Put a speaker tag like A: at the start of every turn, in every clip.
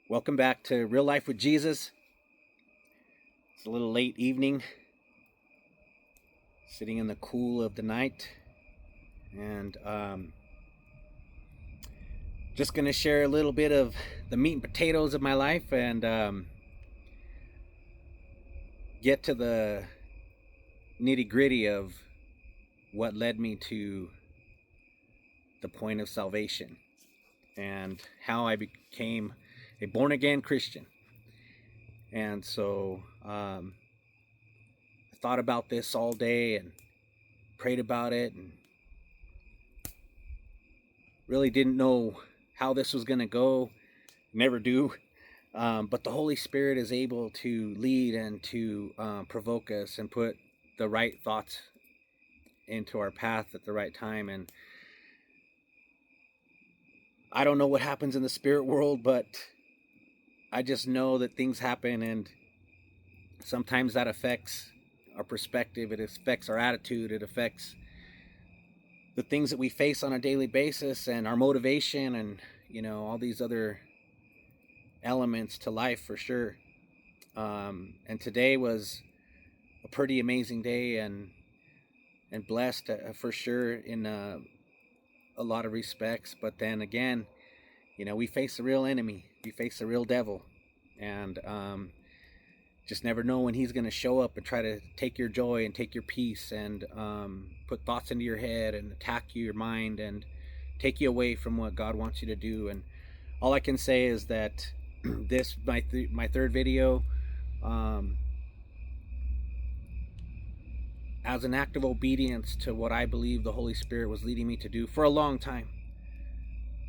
A: Welcome back to Real Life with Jesus. It's a little late evening, sitting in the cool of the night, and just going to share a little bit of the meat and potatoes of my life and get to the nitty gritty of what led me to the point of salvation and how I became a born again Christian. And so I thought about this all day and prayed about it and really didn't know how this was going to go. Never do. But the Holy Spirit is able to lead and to provoke us and put the right thoughts into our path at the right time. And I don't know what happens in the spirit world, but I just know that things happen, and sometimes that affects our perspective. It affects our attitude. It affects the things that we face on a daily basis and our motivation and, all these other elements to life for sure. And today was a pretty amazing day and blessed for sure in a lot of respects. But then again, we face a real enemy. We face a real devil, and just never know when he's going to show up and try to take your joy and take your peace and put thoughts into your head and attack your mind and take you away from what God wants you to do. And all I can say is that this my third video, as an act of obedience to what I believe the Holy Spirit was leading me to do for a long time.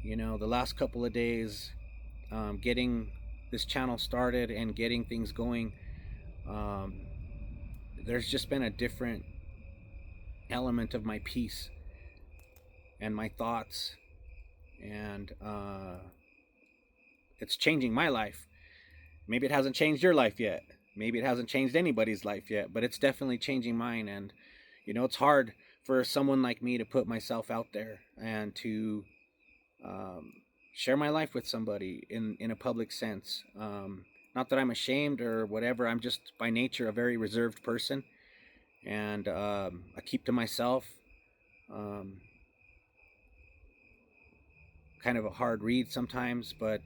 A: The last couple of days, getting this channel started and getting things going, there's just been a different element of my peace and my thoughts, and it's changing my life. Maybe it hasn't changed your life yet. Maybe it hasn't changed anybody's life yet, but it's definitely changing mine. And it's hard for someone like me to put myself out there and to share my life with somebody in a public sense. Not that I'm ashamed or whatever. I'm just by nature a very reserved person, and I keep to myself. Kind of a hard read sometimes, but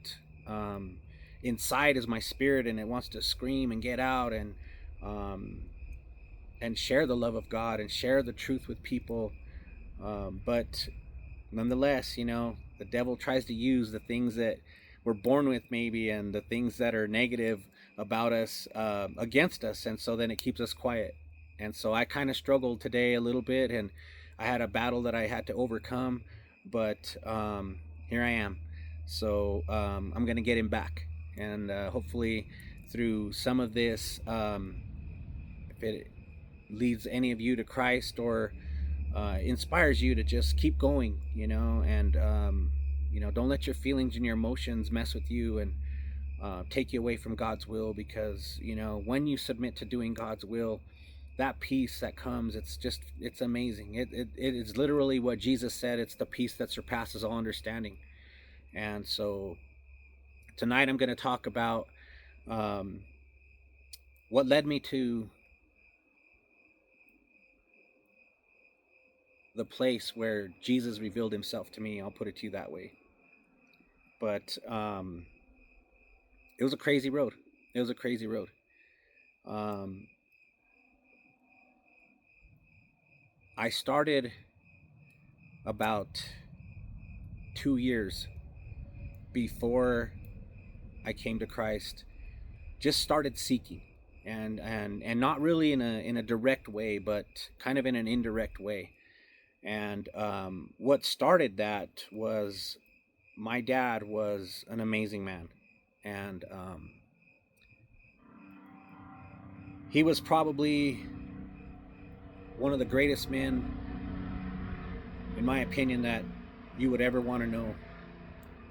A: inside is my spirit, and it wants to scream and get out and share the love of God and share the truth with people. But nonetheless, the devil tries to use the things that we're born with, maybe, and the things that are negative about us against us, and so then it keeps us quiet. And so I kind of struggled today a little bit, and I had a battle that I had to overcome, but here I am. So I'm gonna get him back, and hopefully through some of this, if it leads any of you to Christ or inspires you to just keep going, and don't let your feelings and your emotions mess with you and take you away from God's will. Because when you submit to doing God's will, that peace that comes, it's amazing. It is literally what Jesus said. It's the peace that surpasses all understanding. And so tonight I'm going to talk about what led me to the place where Jesus revealed himself to me. I'll put it to you that way. But it was a crazy road. It was a crazy road. I started about 2 years before I came to Christ. Just started seeking, and not really in a direct way, but kind of in an indirect way. And what started that was my dad was an amazing man, and he was probably one of the greatest men, in my opinion, that you would ever want to know.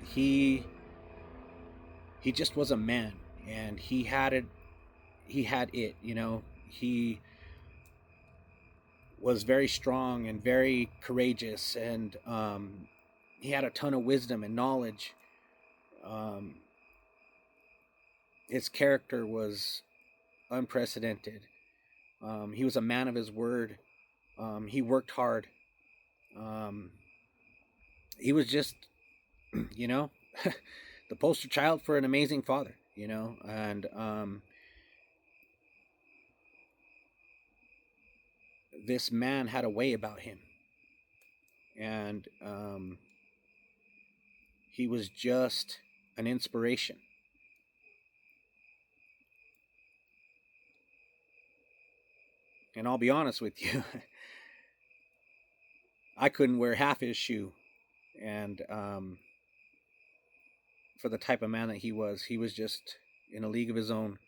A: He just was a man, and he had it. He was very strong and very courageous, and he had a ton of wisdom and knowledge. his character was unprecedented. He was a man of his word. He worked hard. Um, he was just, you know, the poster child for an amazing father, and this man had a way about him, and he was just an inspiration. And I'll be honest with you, I couldn't wear half his shoe. And for the type of man that he was just in a league of his own.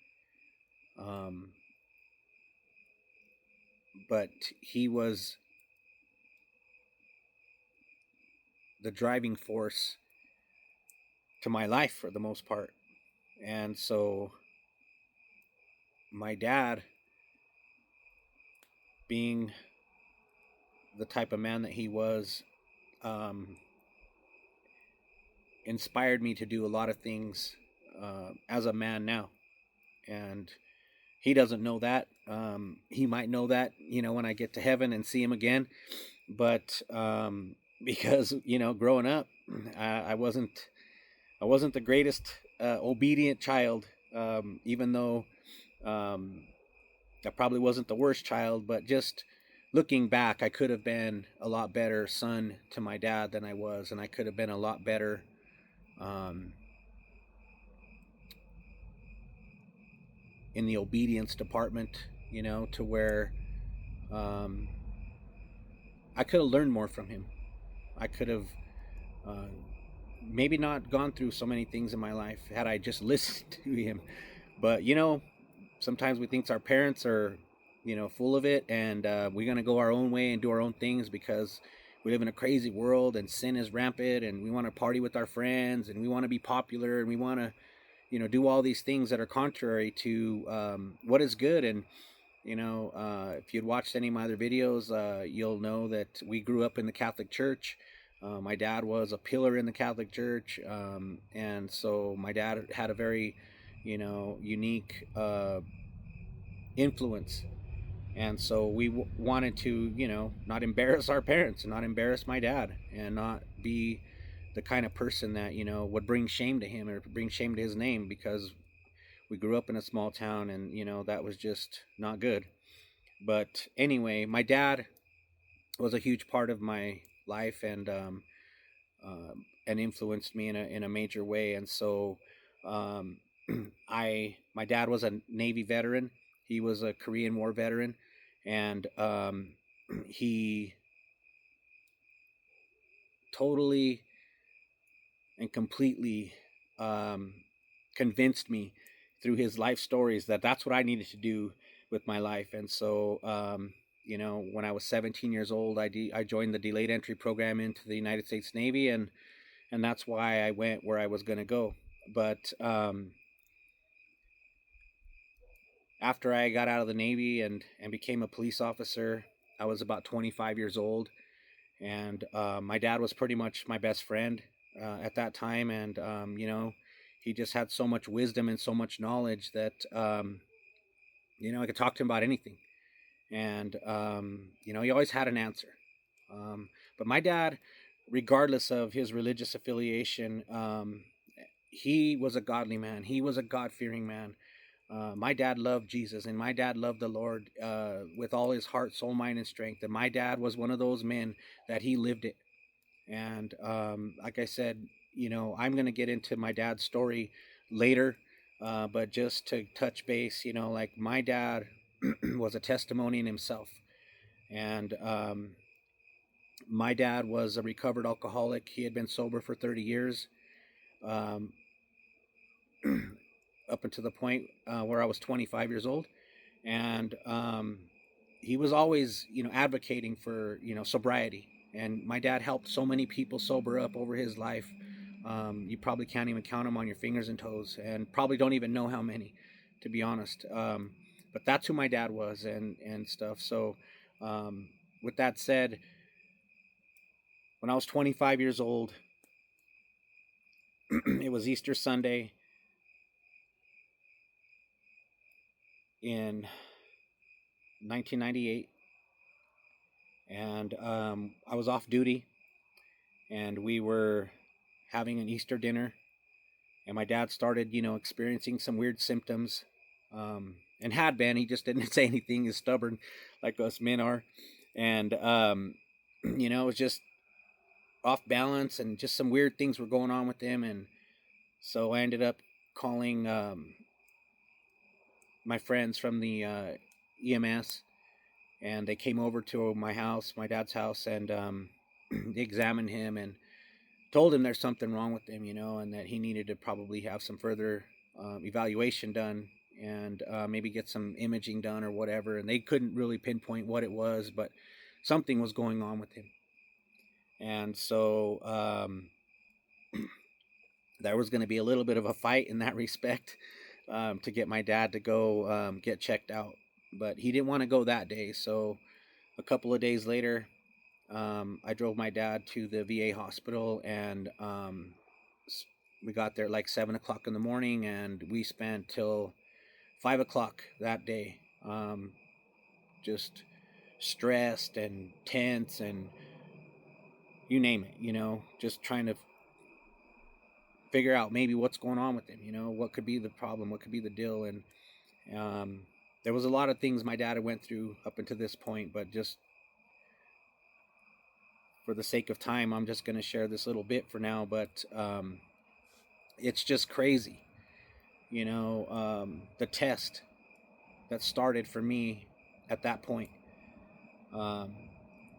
A: Um, but he was the driving force to my life for the most part. And so my dad, being the type of man that he was, um, inspired me to do a lot of things as a man now. And he doesn't know that. He might know that, when I get to heaven and see him again. But because growing up, I wasn't the greatest obedient child, even though I probably wasn't the worst child. But just looking back, I could have been a lot better son to my dad than I was, and I could have been a lot better um, in the obedience department, to where um, I could have learned more from him. I could have uh, maybe not gone through so many things in my life had I just listened to him. But sometimes we think our parents are, full of it, and we're gonna go our own way and do our own things because we live in a crazy world and sin is rampant, and we want to party with our friends, and we want to be popular, and we want to, do all these things that are contrary to what is good. And if you'd watched any of my other videos, you'll know that we grew up in the Catholic Church. My dad was a pillar in the Catholic Church, and so my dad had a very, unique influence. And so we wanted to, not embarrass our parents and not embarrass my dad and not be the kind of person that, would bring shame to him or bring shame to his name, because we grew up in a small town, and, that was just not good. But anyway, my dad was a huge part of my life, and influenced me in a major way. And so um, my dad was a Navy veteran. He was a Korean War veteran, and he totally and completely um, convinced me through his life stories that that's what I needed to do with my life. And so when I was 17 years old, I joined the delayed entry program into the United States Navy, and that's why I went where I was going to go. But after I got out of the Navy and became a police officer, I was about 25 years old, and my dad was pretty much my best friend at that time. And he just had so much wisdom and so much knowledge that I could talk to him about anything, and he always had an answer. But my dad, regardless of his religious affiliation, he was a godly man. He was a God-fearing man. My dad loved Jesus, and my dad loved the Lord with all his heart, soul, mind, and strength. And my dad was one of those men that he lived it. And like I said, I'm going to get into my dad's story later, but just to touch base, like my dad was a testimony in himself. And my dad was a recovered alcoholic. He had been sober for 30 years. Um, up until the point where I was 25 years old, and he was always, advocating for, sobriety. And my dad helped so many people sober up over his life. You probably can't even count them on your fingers and toes, and probably don't even know how many, to be honest. But that's who my dad was, and stuff. So, with that said, when I was 25 years old, it was Easter Sunday. in 1998, and I was off duty, and we were having an Easter dinner, and my dad started, experiencing some weird symptoms, and had been. He just didn't say anything. He's stubborn, like us men are, and it was just off balance, and just some weird things were going on with him, and so I ended up calling my friends from the EMS, and they came over to my house, my dad's house, and they examined him and told him there's something wrong with him, and that he needed to probably have some further evaluation done, and maybe get some imaging done or whatever. And they couldn't really pinpoint what it was, but something was going on with him. And so there was going to be a little bit of a fight in that respect, to get my dad to go get checked out. But he didn't want to go that day. So a couple of days later, I drove my dad to the VA hospital, and we got there at like 7 o'clock in the morning, and we spent till 5 o'clock that day, just stressed and tense, and you name it, just trying to figure out maybe what's going on with him, what could be the problem, what could be the deal. And there was a lot of things my dad had went through up until this point, but just for the sake of time, I'm just going to share this little bit for now. But it's just crazy, the test that started for me at that point.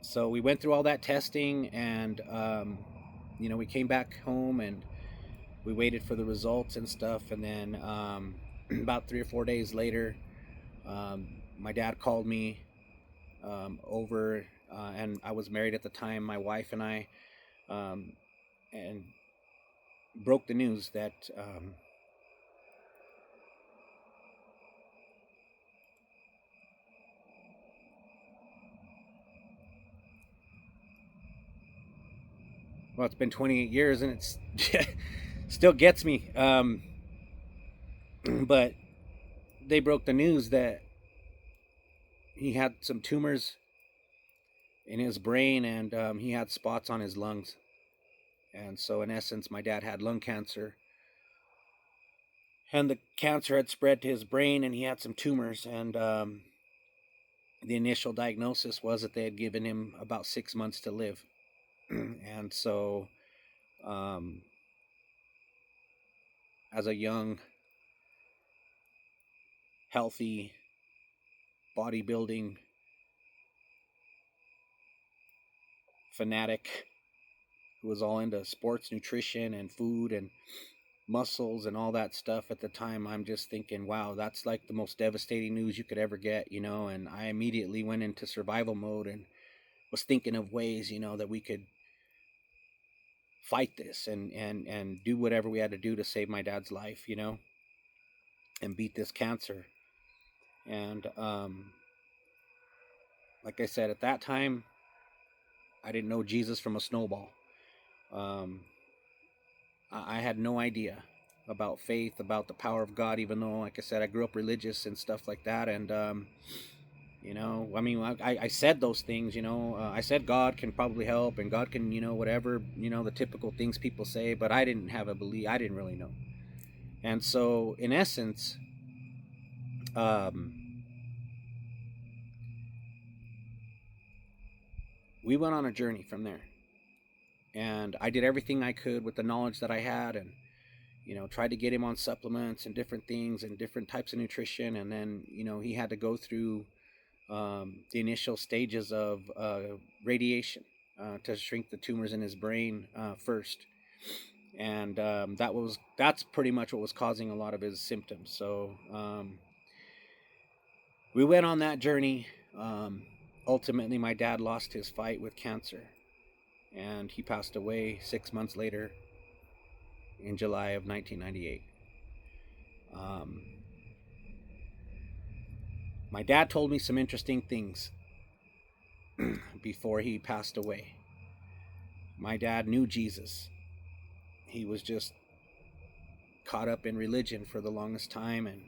A: So we went through all that testing, and we came back home, and we waited for the results and stuff. And then about 3 or 4 days later, my dad called me over, and I was married at the time, my wife and I, and broke the news that well, it's been 28 years, and it's still gets me. But they broke the news that he had some tumors in his brain, and he had spots on his lungs. And so, in essence, my dad had lung cancer, and the cancer had spread to his brain, and he had some tumors. And the initial diagnosis was that they had given him about 6 months to live. And so, as a young, healthy, bodybuilding fanatic who was all into sports nutrition and food and muscles and all that stuff at the time, I'm just thinking, wow, that's like the most devastating news you could ever get, and I immediately went into survival mode and was thinking of ways, that we could fight this and do whatever we had to do to save my dad's life, and beat this cancer. And like I said, at that time, I didn't know Jesus from a snowball. I had no idea about faith, about the power of God, even though, like I said, I grew up religious and stuff like that. And, I said those things, I said God can probably help, and God can, whatever, the typical things people say, but I didn't have a belief. I didn't really know. And so, in essence, we went on a journey from there. And I did everything I could with the knowledge that I had, and tried to get him on supplements and different things and different types of nutrition. And then he had to go through the initial stages of radiation to shrink the tumors in his brain first. And that's pretty much what was causing a lot of his symptoms. So we went on that journey. Ultimately, my dad lost his fight with cancer, and he passed away 6 months later in July of 1998. My dad told me some interesting things before he passed away. My dad knew Jesus. He was just caught up in religion for the longest time, and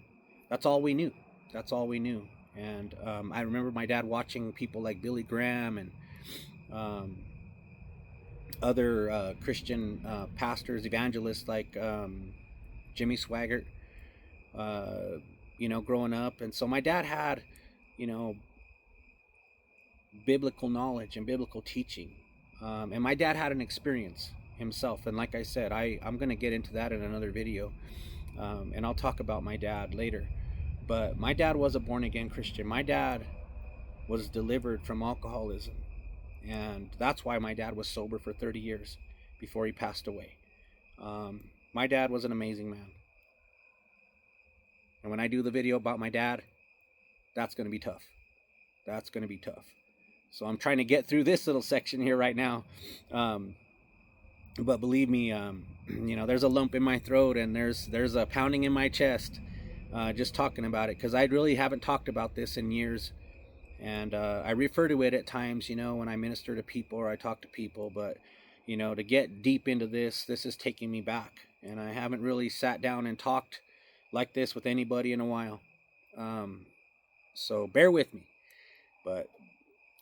A: that's all we knew. That's all we knew. And I remember my dad watching people like Billy Graham and um, other Christian pastors, evangelists like Jimmy Swaggart, uh, growing up. And so my dad had, you know, biblical knowledge and biblical teaching. And my dad had an experience himself. And like I said, I'm going to get into that in another video. And I'll talk about my dad later. But my dad was a born again Christian. My dad was delivered from alcoholism. And that's why my dad was sober for 30 years before he passed away. My dad was an amazing man. And when I do the video about my dad, that's going to be tough. That's going to be tough. So I'm trying to get through this little section here right now. But believe me, there's a lump in my throat and there's a pounding in my chest just talking about it, because I really haven't talked about this in years. And I refer to it at times, when I minister to people or I talk to people. But, to get deep into this is taking me back. And I haven't really sat down and talked like this with anybody in a while. So bear with me. But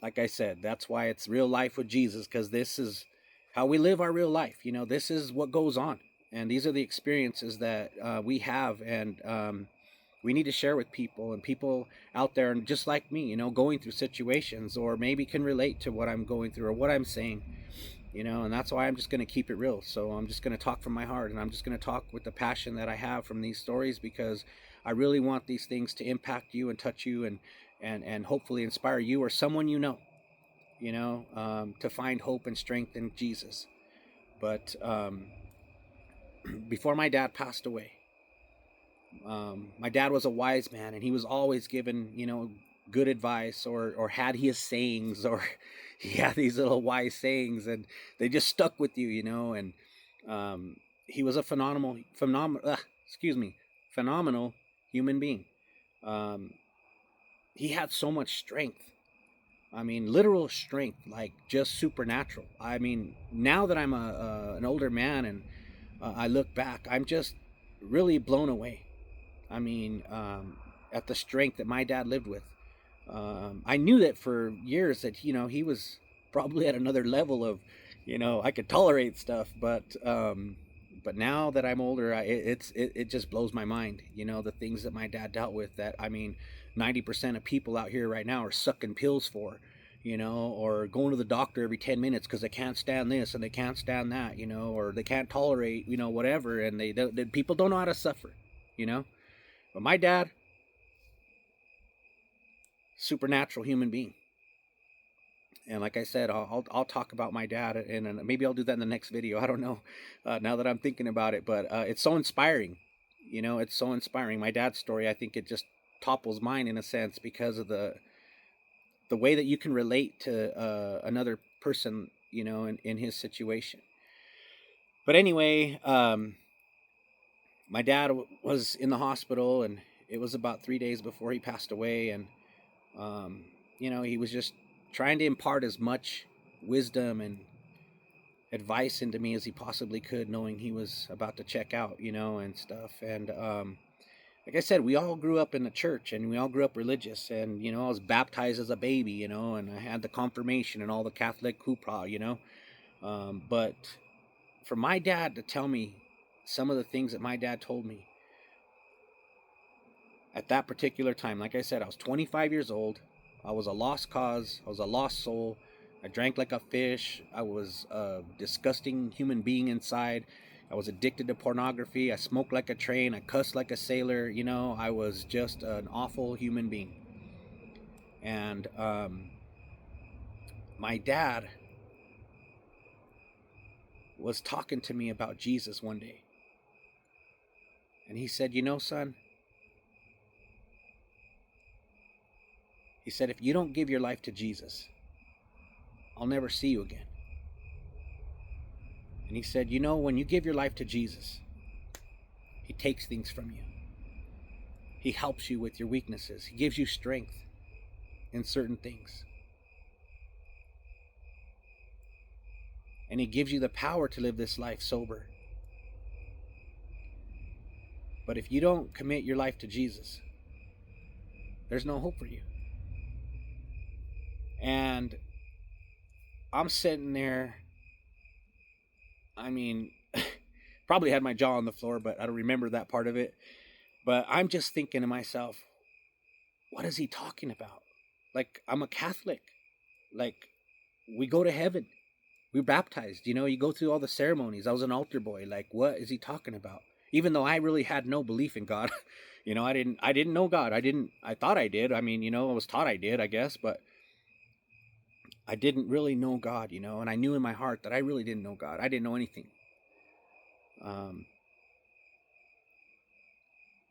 A: like I said, that's why it's Real Life with Jesus, because this is how we live our real life. This is what goes on. And these are the experiences that we have. And we need to share with people, and people out there, and just like me, going through situations, or maybe can relate to what I'm going through or what I'm saying, and that's why I'm just going to keep it real. So I'm just going to talk from my heart, and I'm just going to talk with the passion that I have from these stories, because I really want these things to impact you and touch you, and hopefully inspire you or someone to find hope and strength in Jesus. But before my dad passed away, my dad was a wise man, and he was always given, good advice, or had his sayings, or he had these little wise sayings, and they just stuck with you. And he was a phenomenal human being. He had so much strength. I mean, literal strength, like just supernatural. I mean, now that I'm an older man, and I look back, I'm just really blown away. I mean, at the strength that my dad lived with. I knew that for years that, he was probably at another level of, I could tolerate stuff, but now that I'm older, it just blows my mind, the things that my dad dealt with, that, I mean, 90% of people out here right now are sucking pills for, or going to the doctor every 10 minutes because they can't stand this and they can't stand that, or they can't tolerate, whatever. And they people don't know how to suffer, but my dad, supernatural human being. And like I said, I'll talk about my dad, and maybe I'll do that in the next video. I don't know, now that I'm thinking about it, but it's so inspiring. It's so inspiring. My dad's story, I think it just topples mine in a sense, because of the way that you can relate to another person, in his situation. But anyway, my dad was in the hospital, and it was about 3 days before he passed away. And he was just trying to impart as much wisdom and advice into me as he possibly could, knowing he was about to check out, and stuff. And like I said, we all grew up in the church, and we all grew up religious. And I was baptized as a baby, and I had the confirmation and all the Catholic hoopla, but for my dad to tell me some of the things that my dad told me at that particular time, like I said, I was 25 years old. I was a lost cause. I was a lost soul. I drank like a fish. I was a disgusting human being inside. I was addicted to pornography. I smoked like a train. I cussed like a sailor. I was just an awful human being. And my dad was talking to me about Jesus one day. And he said, son, he said, if you don't give your life to Jesus, I'll never see you again. And he said, when you give your life to Jesus, he takes things from you. He helps you with your weaknesses. He gives you strength in certain things. And he gives you the power to live this life sober. But if you don't commit your life to Jesus, There's no hope for you. And I'm sitting there, I mean, probably had my jaw on the floor, but I don't remember that part of it. But I'm just thinking to myself, what is he talking about? Like, I'm a Catholic. Like, we go to heaven. We're baptized. You go through all the ceremonies. I was an altar boy. Like, what is he talking about? Even though I really had no belief in God. I didn't know God. I thought I did. I mean, I was taught I did, I guess, but I didn't really know God, and I knew in my heart that I really didn't know God. I didn't know anything. Um,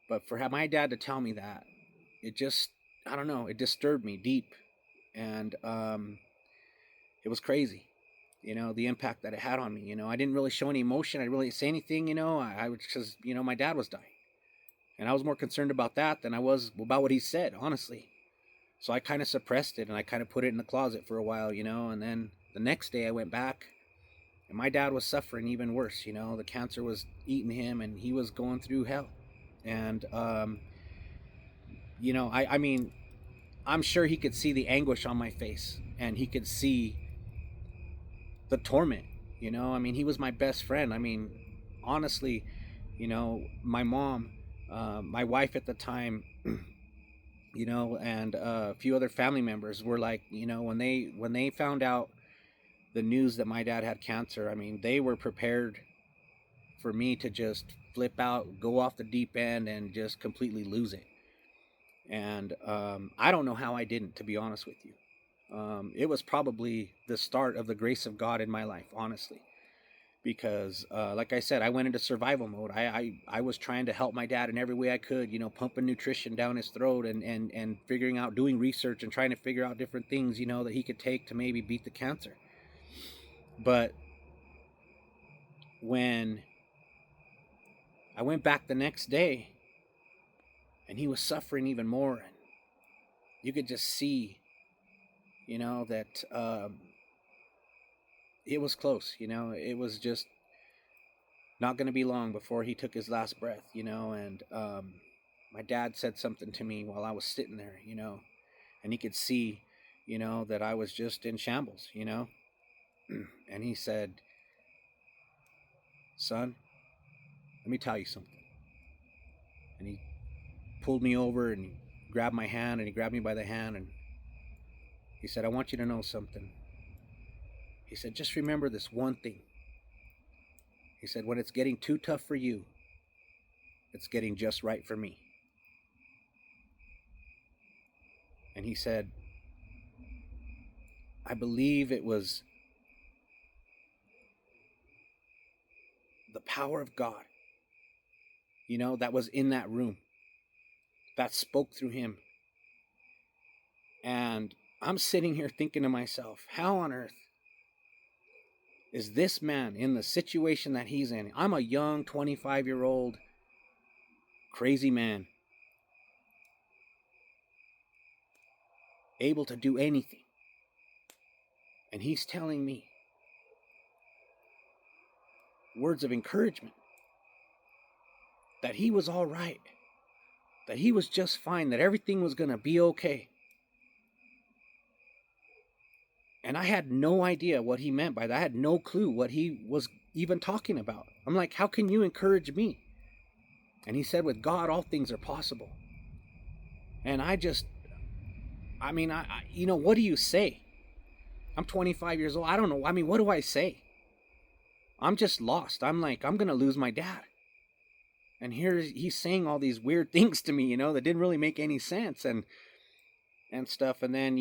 A: but for my dad to tell me that, it just, I don't know, it disturbed me deep. And it was crazy, the impact that it had on me. I didn't really show any emotion. I didn't really say anything, I was just, my dad was dying. And I was more concerned about that than I was about what he said, honestly. So I kind of suppressed it and I kind of put it in the closet for a while, and then the next day I went back and my dad was suffering even worse. The cancer was eating him and he was going through hell. And, I mean, I'm sure he could see the anguish on my face and he could see the torment. I mean, he was my best friend. I mean, honestly, my mom, my wife at the time, and a few other family members were like, when they found out the news that my dad had cancer, I mean, they were prepared for me to just flip out, go off the deep end, and just completely lose it. And I don't know how I didn't, to be honest with you. It was probably the start of the grace of God in my life, honestly, because like I said, I went into survival mode. I was trying to help my dad in every way I could, pumping nutrition down his throat and figuring out, doing research and trying to figure out different things, that he could take to maybe beat the cancer. But when I went back the next day and he was suffering even more, and you could just see, that it was close, it was just not going to be long before he took his last breath, and my dad said something to me while I was sitting there, and he could see, that I was just in shambles, and he said, son, let me tell you something. And he pulled me over and he grabbed my hand and he grabbed me by the hand and he said, I want you to know something. He said, just remember this one thing. He said, when it's getting too tough for you, it's getting just right for me. And he said, I believe it was the power of God, that was in that room, that spoke through him. And I'm sitting here thinking to myself, how on earth is this man in the situation that he's in? I'm a young 25-year-old crazy man, able to do anything. And he's telling me words of encouragement that he was all right, that he was just fine, that everything was going to be okay. And I had no idea what he meant by that. I had no clue what he was even talking about. I'm like, how can you encourage me? And he said, with God, all things are possible. And I mean, what do you say? I'm 25 years old. I don't know. I mean, what do I say? I'm just lost. I'm like, I'm going to lose my dad. And here he's saying all these weird things to me, that didn't really make any sense and stuff. And then,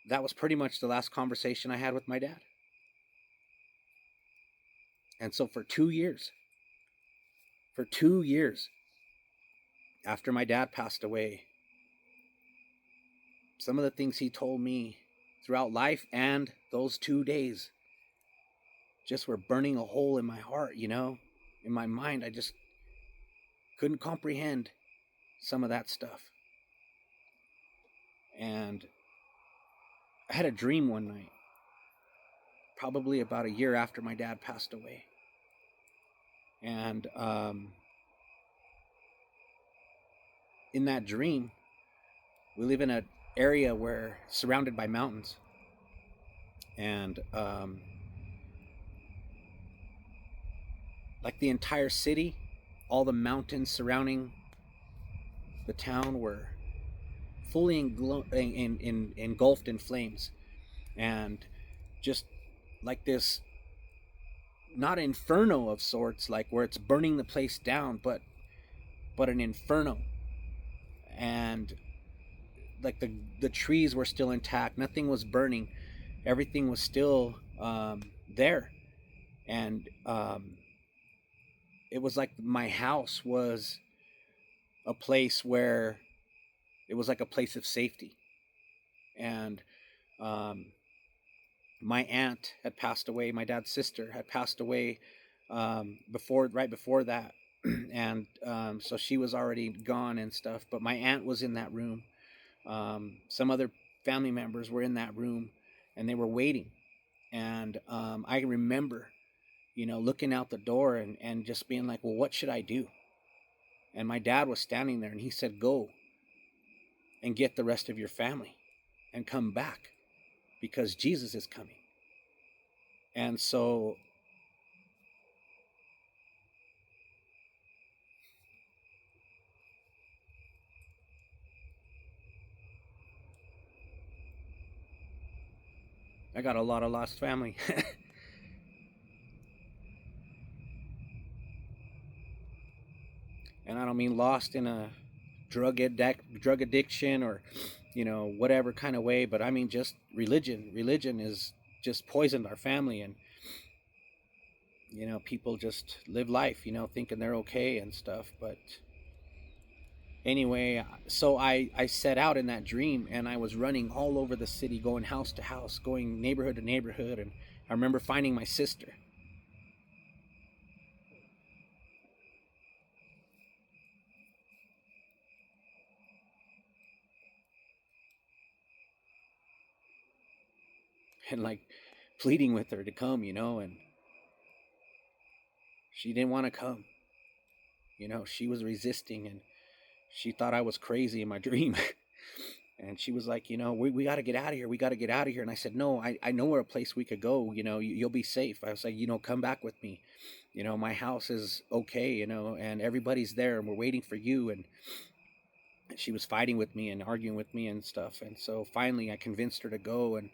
A: that was pretty much the last conversation I had with my dad. And so for 2 years after my dad passed away, some of the things he told me throughout life and those 2 days just were burning a hole in my heart, in my mind. I just couldn't comprehend some of that stuff. And I had a dream one night, probably about a year after my dad passed away. And in that dream, we live in an area where surrounded by mountains, and like the entire city, all the mountains surrounding the town were fully engulfed in flames, and just like this, not inferno of sorts, like where it's burning the place down, but an inferno. And like the trees were still intact, nothing was burning, everything was still there. And it was like my house was a place where it was like a place of safety. And um, my aunt had passed away, my dad's sister had passed away right before that. And so she was already gone and stuff, but my aunt was in that room. Some other family members were in that room, and they were waiting. And I remember, looking out the door and just being like, well, what should I do? And my dad was standing there, and he said, go and get the rest of your family and come back, because Jesus is coming. And so I got a lot of lost family. And I don't mean lost in a drug addiction, or whatever kind of way, but I mean just religion is just poisoned our family. And people just live life, thinking they're okay and stuff. But anyway, so I set out in that dream, and I was running all over the city, going house to house, going neighborhood to neighborhood. And I remember finding my sister. And like pleading with her to come, and she didn't want to come. She was resisting, and she thought I was crazy in my dream. And she was like, we got to get out of here. We got to get out of here. And I said, no, I know where a place we could go. You'll be safe. I was like, come back with me. My house is okay, and everybody's there, and we're waiting for you. And she was fighting with me and arguing with me and stuff. And so finally I convinced her to go. And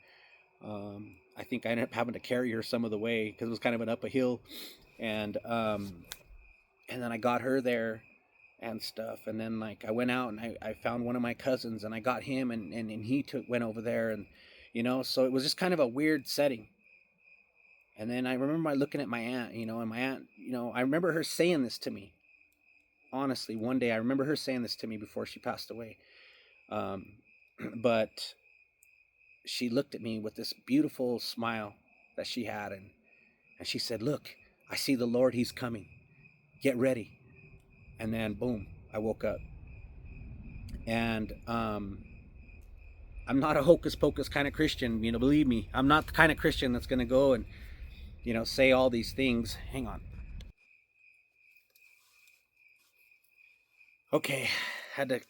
A: I think I ended up having to carry her some of the way, because it was kind of an up a hill. And then I got her there and stuff. And then like I went out, and I found one of my cousins, and I got him, and he went over there. And so it was just kind of a weird setting. And then I remember looking at my aunt, and my aunt, I remember her saying this to me. Honestly, one day I remember her saying this to me before she passed away. um, but she looked at me with this beautiful smile that she had, and she said, look, I see the Lord, he's coming, get ready. And then boom, I woke up. And I'm not a hocus pocus kind of Christian, believe me. I'm not the kind of Christian that's going to go and say all these things. Hang on. Okay, had to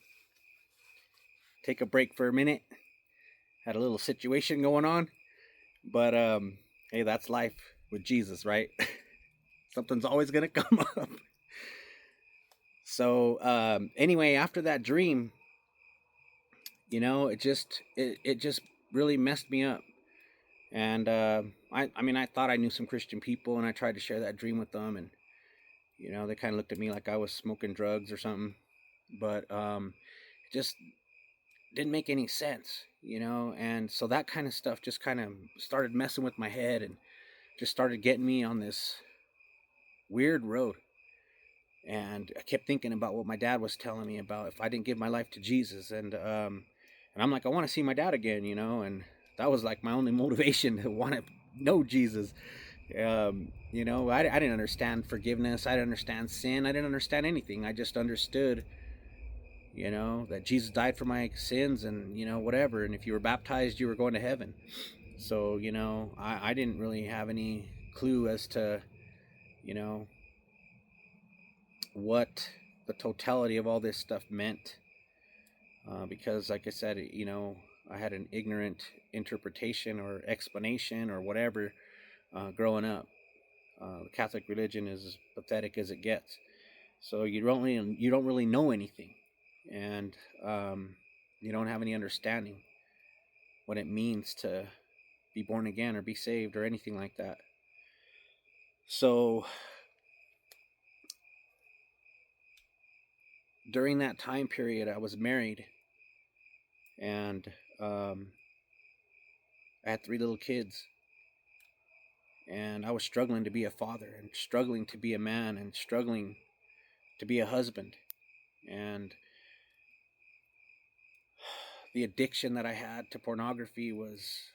A: take a break for a minute. Had a little situation going on, but hey, that's life with Jesus, right? Something's always going to come up. So anyway, after that dream, it just really messed me up. And I mean, I thought I knew some Christian people, and I tried to share that dream with them, and they kind of looked at me like I was smoking drugs or something. But it just didn't make any sense, and so that kind of stuff just kind of started messing with my head, and just started getting me on this weird road. And I kept thinking about what my dad was telling me about if I didn't give my life to Jesus. And I'm like, I want to see my dad again, and that was like my only motivation to want to know Jesus. I didn't understand forgiveness. I didn't understand sin. I didn't understand anything. I just understood, that Jesus died for my sins, and, whatever. And if you were baptized, you were going to heaven. So, I didn't really have any clue as to, you know, what the totality of all this stuff meant. because, like I said, I had an ignorant interpretation or explanation or whatever growing up. The Catholic religion is as pathetic as it gets. So you don't really know anything, and you don't have any understanding what it means to be born again or be saved or anything like that. So during that time period, I was married, and I had 3 little kids, and I was struggling to be a father, and struggling to be a man, and struggling to be a husband. And the addiction that I had to pornography was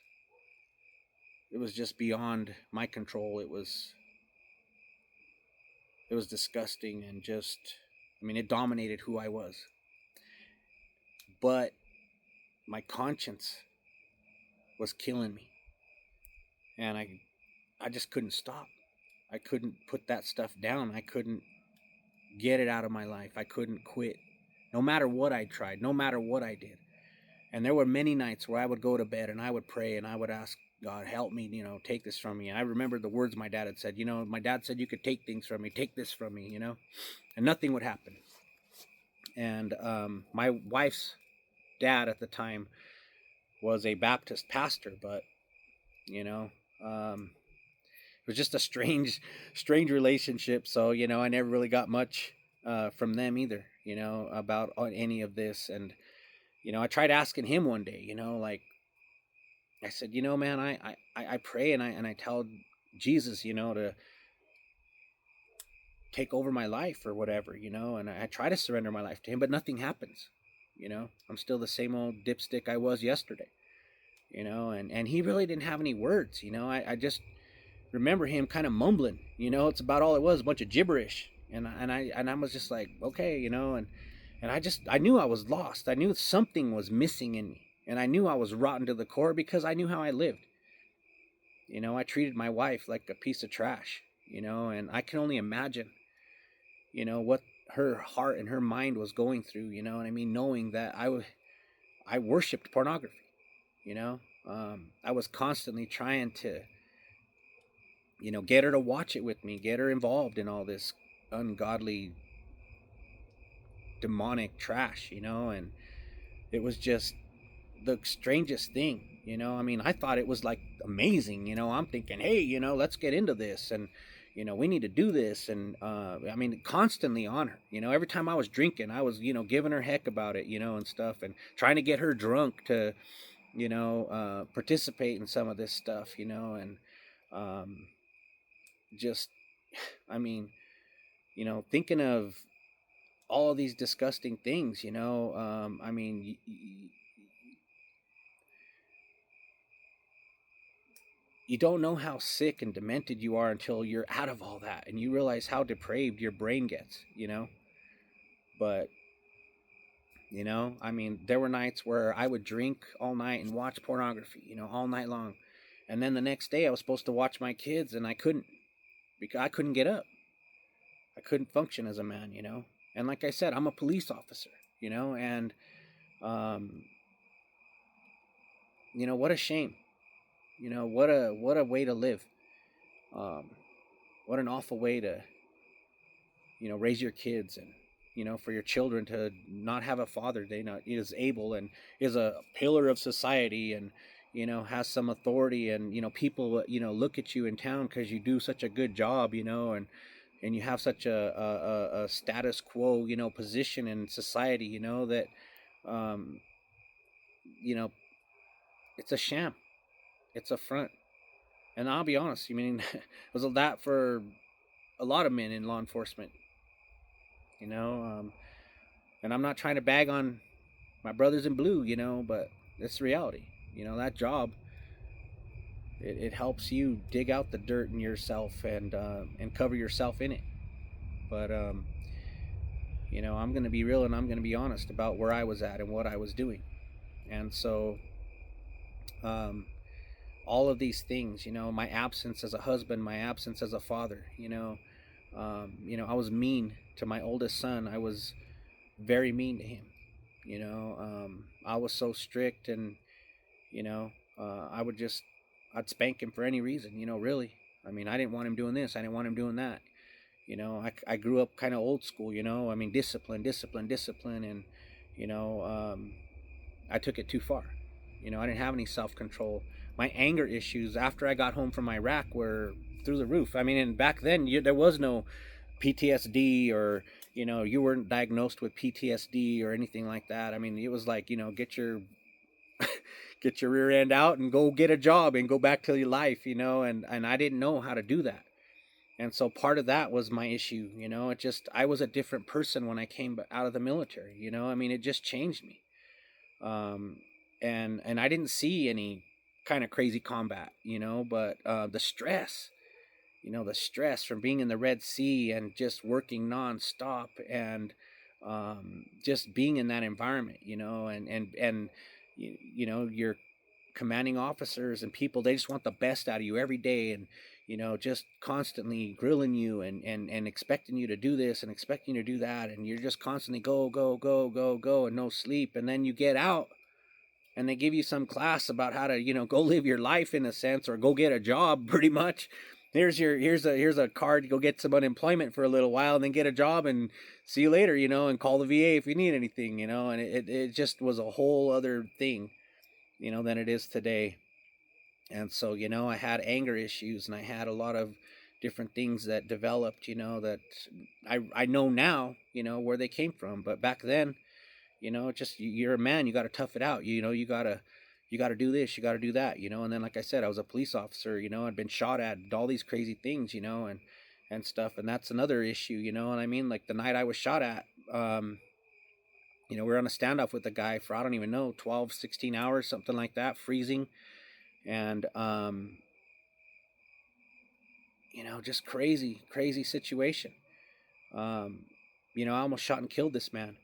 A: just beyond my control. It was disgusting, and just, I mean, it dominated who I was. But my conscience was killing me, and I just couldn't stop. I couldn't put that stuff down. I couldn't get it out of my life. I couldn't quit. No matter what I tried, no matter what I did. And there were many nights where I would go to bed and I would pray and I would ask God, help me, take this from me. And I remember the words my dad had said. My dad said, you could take things from me, take this from me, and nothing would happen. And my wife's dad at the time was a Baptist pastor, but it was just a strange relationship. So I never really got much from them either, about any of this. And I tried asking him one day, like I said, man, I pray and I tell Jesus, to take over my life or whatever, and I try to surrender my life to him, but nothing happens. I'm still the same old dipstick I was yesterday, and he really didn't have any words. I just remember him kind of mumbling, it's about all it was, a bunch of gibberish. And I was just like, okay, and I knew I was lost. I knew something was missing in me. And I knew I was rotten to the core because I knew how I lived. I treated my wife like a piece of trash, and I can only imagine, what her heart and her mind was going through, what I mean, knowing that I worshipped pornography, I was constantly trying to, get her to watch it with me, get her involved in all this ungodly, demonic trash, and it was just the strangest thing, I mean, I thought it was like amazing, I'm thinking, hey, let's get into this, and we need to do this. And I mean, constantly on her, every time I was drinking, I was, giving her heck about it, and stuff, and trying to get her drunk to, participate in some of this stuff, and just, I mean, thinking of all of these disgusting things, I mean, you don't know how sick and demented you are until you're out of all that and you realize how depraved your brain gets, But, I mean, there were nights where I would drink all night and watch pornography, all night long. And then the next day I was supposed to watch my kids and I couldn't, because I couldn't get up. I couldn't function as a man, And like I said, I'm a police officer, and, um, what a shame. What a way to live. Um, what an awful way to, raise your kids, and, for your children to not have a father they not is able and is a pillar of society, and, has some authority, and, people, look at you in town because you do such a good job, and you have such a status quo, position in society, that, um, you know, it's a sham. It's a front. And I'll be honest, I mean, it was that for a lot of men in law enforcement, you know. And I'm not trying to bag on my brothers in blue, but it's the reality. That job, it helps you dig out the dirt in yourself and cover yourself in it. But I'm going to be real and I'm going to be honest about where I was at and what I was doing. And so, um, all of these things, my absence as a husband, my absence as a father, I was mean to my oldest son. I was very mean to him, I was so strict, and you know, I would just, I'd spank him for any reason, really. I mean, I didn't want him doing this. I didn't want him doing that. I grew up kind of old school, I mean, discipline, discipline, discipline. And, you know, um, I took it too far. I didn't have any self control. My anger issues after I got home from Iraq were through the roof. I mean, and back then there was no PTSD, or you weren't diagnosed with PTSD or anything like that. I mean, it was like, get your get your rear end out and go get a job and go back to your life, and I didn't know how to do that. And so part of that was my issue. It just, I was a different person when I came out of the military. I mean, it just changed me. um and I didn't see any kind of crazy combat, but the stress from being in the Red Sea and just working nonstop, and just being in that environment, and your commanding officers and people, they just want the best out of you every day, and just constantly grilling you, and expecting you to do this and expecting you to do that, and you're just constantly go go go go go and no sleep. And then you get out and they give you some class about how to go live your life, in a sense, or go get a job. Pretty much, here's a card, go get some unemployment for a little while and then get a job, and see you later, and call the VA if you need anything, and it just was a whole other thing, than it is today. And so, I had anger issues, and I had a lot of different things that developed, that I know now, where they came from. But back then, just, you're a man, you got to tough it out, you got to do this, you got to do that, and then, like I said, I was a police officer, I'd been shot at, all these crazy things, and stuff. And that's another issue, what I mean. Like the night I was shot at, we were on a standoff with a guy for, I don't even know, 12, 16 hours, something like that, freezing. And just crazy, crazy situation. um I almost shot and killed this man.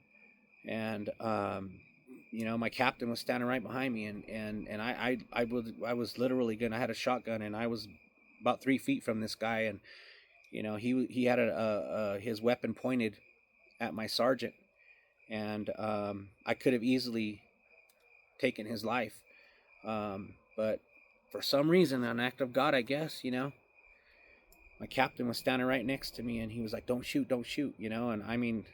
A: And my captain was standing right behind me, and I was literally gonna, I had a shotgun, and I was about 3 feet from this guy. And he had his weapon pointed at my sergeant. And I could have easily taken his life. But for some reason, an act of God, I guess, my captain was standing right next to me, and he was like, "Don't shoot, don't shoot," And I mean,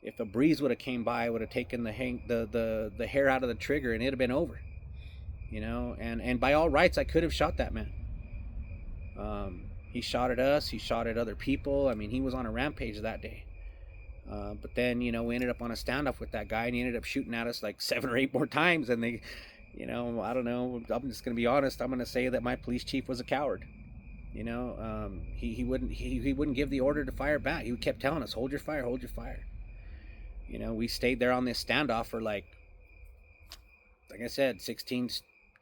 A: if a breeze would have came by, I would have taken the hair out of the trigger, and it'd have been over. And by all rights, I could have shot that man. He shot at us. He shot at other people. I mean, he was on a rampage that day. But then, we ended up on a standoff with that guy, and he ended up shooting at us like 7 or 8 more times. And they, I don't know. I'm just gonna be honest. I'm gonna say that my police chief was a coward. He wouldn't give the order to fire back. He kept telling us, "Hold your fire, hold your fire." We stayed there on this standoff for like I said, 16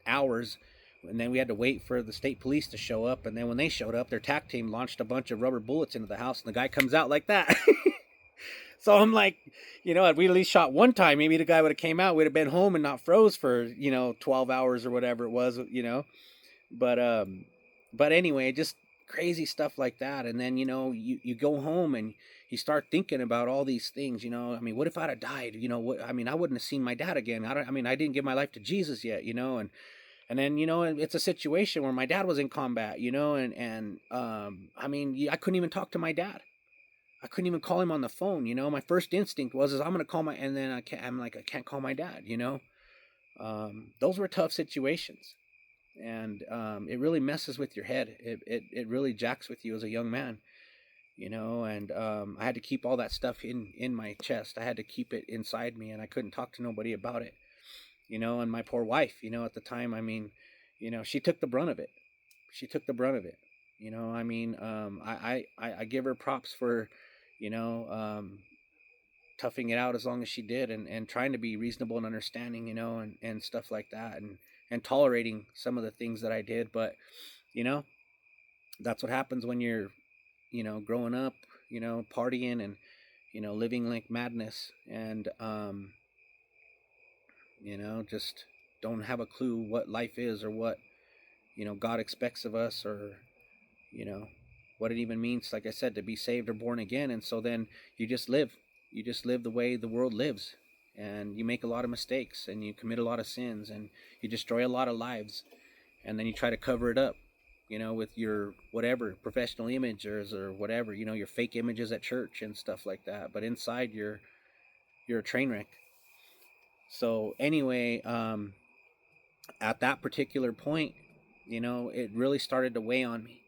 A: hours. And then we had to wait for the state police to show up. And then when they showed up, their TAC team launched a bunch of rubber bullets into the house, and the guy comes out like that. So I'm like, had we at least shot one time, maybe the guy would have came out, we'd have been home and not froze for 12 hours or whatever it was. But anyway, just crazy stuff like that. And then you go home, and you start thinking about all these things. I mean, what if I'd have died? What, I mean, I wouldn't have seen my dad again. I mean, I didn't give my life to Jesus yet. And then it's a situation where my dad was in combat. And I mean, I couldn't even talk to my dad. I couldn't even call him on the phone. My first instinct was, I'm gonna call and then I'm like, I can't call my dad. Those were tough situations. And it really messes with your head. It really jacks with you as a young man. And I had to keep all that stuff in my chest. I had to keep it inside me, and I couldn't talk to nobody about it. And my poor wife, at the time, I mean, she took the brunt of it. She took the brunt of it. I mean, I give her props for, you know, um, toughing it out as long as she did, and trying to be reasonable and understanding, and stuff like that, and tolerating some of the things that I did. But, you know, that's what happens when you're, growing up, partying, and, living like madness. And, just don't have a clue what life is, or what, God expects of us, or, you know, what it even means, like I said, to be saved or born again. And so then you just live. you just live the way the world lives, and you make a lot of mistakes, and you commit a lot of sins, and you destroy a lot of lives, and then you try to cover it up, with your whatever professional images or whatever, your fake images at church and stuff like that. But inside, you're a train wreck. So anyway, at that particular point, it really started to weigh on me.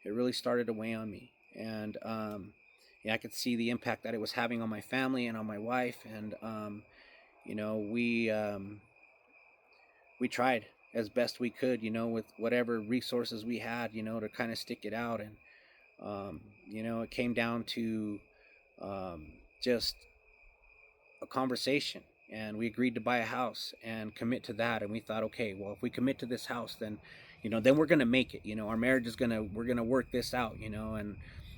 A: It really started to weigh on me, and yeah, I could see the impact that it was having on my family and on my wife, and you know, we um, we tried as best we could, with whatever resources we had, to kind of stick it out, and it came down to um, just a conversation, and we agreed to buy a house and commit to that. And we thought, okay, well, if we commit to this house, then then we're gonna make it. Our marriage is gonna we're gonna work this out. And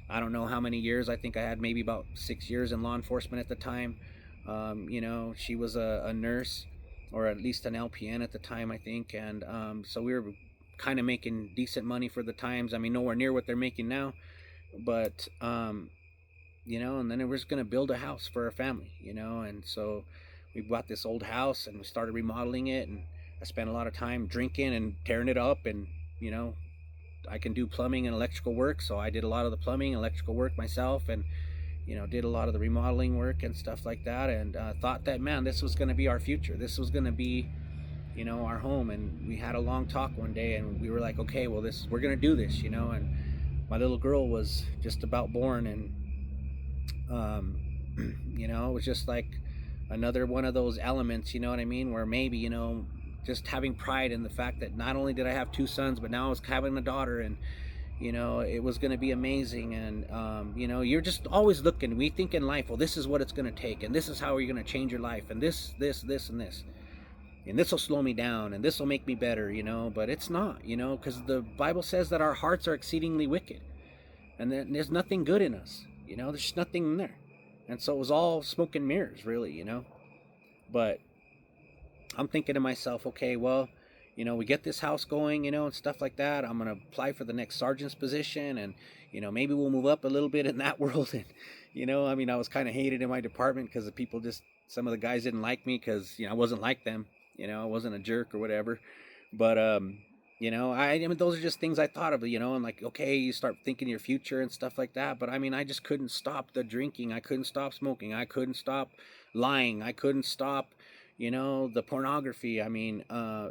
A: I don't know how many years. I think I had maybe about 6 years in law enforcement at the time. She was a nurse, or at least an LPN at the time, I think. And so we were kind of making decent money for the times. I mean, nowhere near what they're making now, but and then it was going to build a house for our family, and so we bought this old house and we started remodeling it, and I spent a lot of time drinking and tearing it up, and you know I can do plumbing and electrical work, so I did a lot of the plumbing and electrical work myself, and did a lot of the remodeling work and stuff like that, and thought that, man, this was going to be our future, this was going to be our home. And we had a long talk one day, and we were like, okay, well, we're going to do this, and my little girl was just about born, and it was just like another one of those elements, you know what I mean, where maybe, just having pride in the fact that not only did I have two sons, but now I was having a daughter, and it was going to be amazing. And you're just always looking, we think in life, well, this is what it's going to take, and this is how you're going to change your life, and this and this will slow me down, and this will make me better, but it's not, because the Bible says that our hearts are exceedingly wicked, and that there's nothing good in us, there's just nothing in there. And so it was all smoke and mirrors, really, but I'm thinking to myself, okay, well, we get this house going, and stuff like that. I'm going to apply for the next sergeant's position, and, maybe we'll move up a little bit in that world. And, I mean, I was kind of hated in my department because the people some of the guys didn't like me because, I wasn't like them, I wasn't a jerk or whatever. But, I mean, those are just things I thought of, and like, okay, you start thinking your future and stuff like that. But I mean, I just couldn't stop the drinking. I couldn't stop smoking. I couldn't stop lying. I couldn't stop, the pornography. I mean,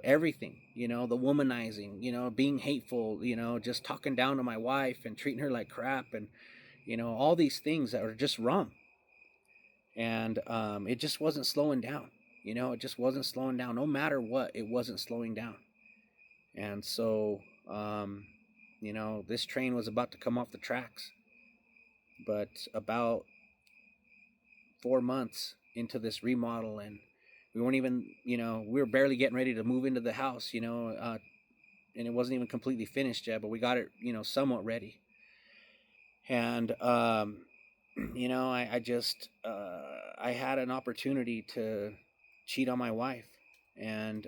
A: everything, the womanizing, being hateful, just talking down to my wife and treating her like crap, and, all these things that are just wrong. And it just wasn't slowing down, it just wasn't slowing down. No matter what, it wasn't slowing down. And so, this train was about to come off the tracks. But about 4 months into this remodel, and we weren't even, we were barely getting ready to move into the house, and it wasn't even completely finished yet, but we got it, somewhat ready. And, I just, I had an opportunity to cheat on my wife, and,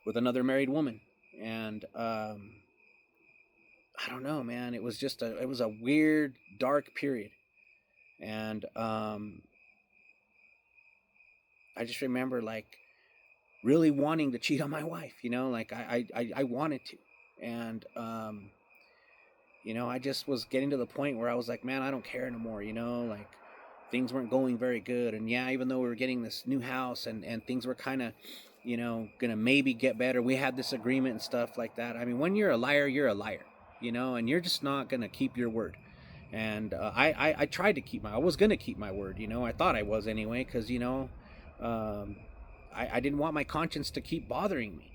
A: with another married woman. And I don't know, man, it was a weird, dark period. And I just remember, like, really wanting to cheat on my wife, like I wanted to. And I just was getting to the point where I was like, man, I don't care anymore, like things weren't going very good. And yeah, even though we were getting this new house, and things were kind of gonna maybe get better, we had this agreement and stuff like that. I mean, when you're a liar, and you're just not gonna keep your word. And I tried to I was gonna keep my word, I thought I was anyway, because I didn't want my conscience to keep bothering me.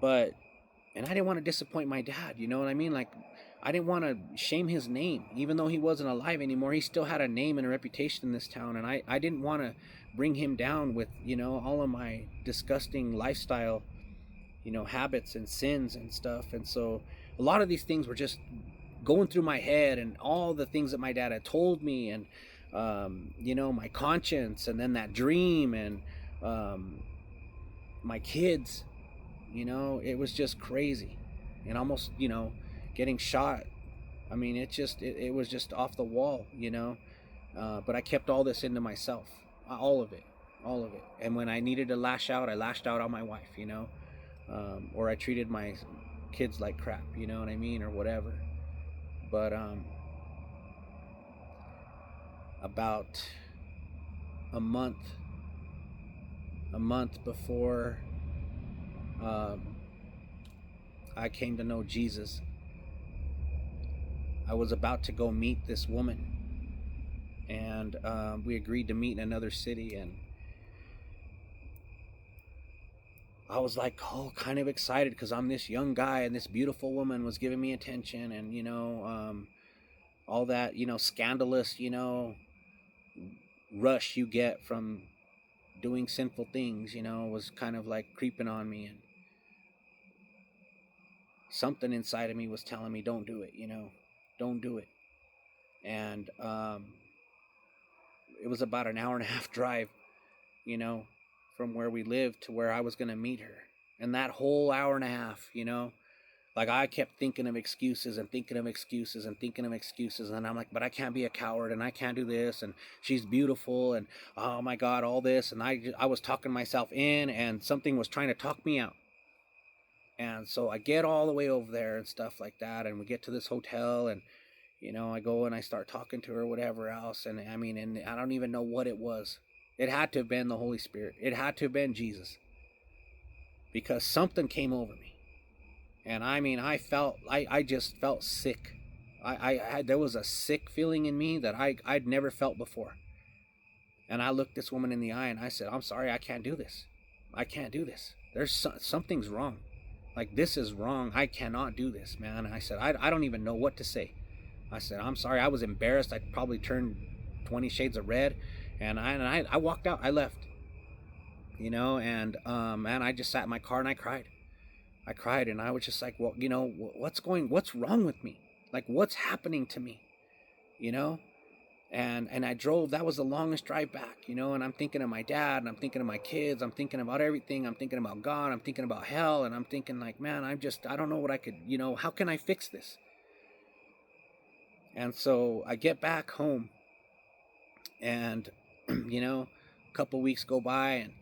A: But and I didn't want to disappoint my dad, you know what I mean? Like, I didn't want to shame his name. Even though he wasn't alive anymore, he still had a name and a reputation in this town, and I didn't want to bring him down with, all of my disgusting lifestyle, habits and sins and stuff. And so a lot of these things were just going through my head, and all the things that my dad had told me, and my conscience, and then that dream, and my kids, it was just crazy. And almost, getting shot I mean, it was just off the wall, you know. But I kept all this into myself, all of it, all of it. And when I needed to lash out, I lashed out on my wife, you know, or I treated my kids like crap, you know what I mean, or whatever. But about a month, before I came to know Jesus, I was about to go meet this woman, and we agreed to meet in another city, and I was like, oh, kind of excited because I'm this young guy and this beautiful woman was giving me attention, and you know, all that, you know, scandalous, you know, rush you get from doing sinful things, you know, was kind of like creeping on me, and something inside of me was telling me, don't do it, you know, don't do it. And it was about an hour and a half drive, you know, from where we lived to where I was going to meet her. And that whole hour and a half, you know, like I kept thinking of excuses and thinking of excuses and thinking of excuses. And I'm like, but I can't be a coward and I can't do this. And she's beautiful. And oh my God, all this. And I was talking myself in, and something was trying to talk me out. And so I get all the way over there and stuff like that. And we get to this hotel, and, you know, I go and I start talking to her, whatever else. And I mean, and I don't even know what it was. It had to have been the Holy Spirit. It had to have been Jesus. Because something came over me. And I mean, I just felt sick. There was a sick feeling in me that I'd never felt before. And I looked this woman in the eye and I said, I'm sorry, I can't do this. I can't do this. Something's wrong. Like, this is wrong. I cannot do this, man. And I said, I don't even know what to say. I said, I'm sorry. I was embarrassed. I probably turned 20 shades of red. And I walked out. I left. You know, and man, I just sat in my car and I cried. I cried, and I was just like, well, you know, what's wrong with me? Like, what's happening to me? You know? And I drove. That was the longest drive back, you know, and I'm thinking of my dad, and I'm thinking of my kids, I'm thinking about everything, I'm thinking about God, I'm thinking about hell, and I'm thinking like, man, I don't know what I could, you know, how can I fix this? And so I get back home, and you know, a couple weeks go by, and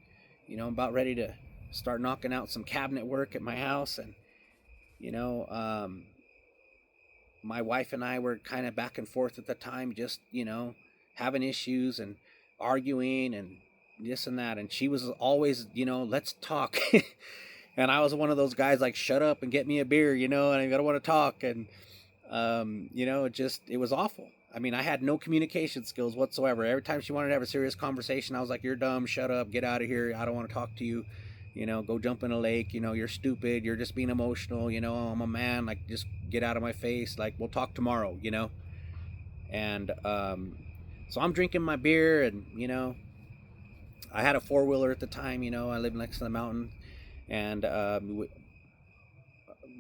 A: you know, I'm about ready to start knocking out some cabinet work at my house, and you know, my wife and I were kind of back and forth at the time, just, you know, having issues and arguing and this and that. And she was always, you know, let's talk. And I was one of those guys like, shut up and get me a beer, you know, and I don't want to talk. And, you know, it was awful. I mean, I had no communication skills whatsoever. Every time she wanted to have a serious conversation, I was like, you're dumb, shut up, get out of here. I don't want to talk to you. You know, go jump in a lake, you know, you're stupid, you're just being emotional, you know, I'm a man, like, just get out of my face, like, we'll talk tomorrow, you know. And so I'm drinking my beer, and, you know, I had a four-wheeler at the time, you know, I lived next to the mountain, and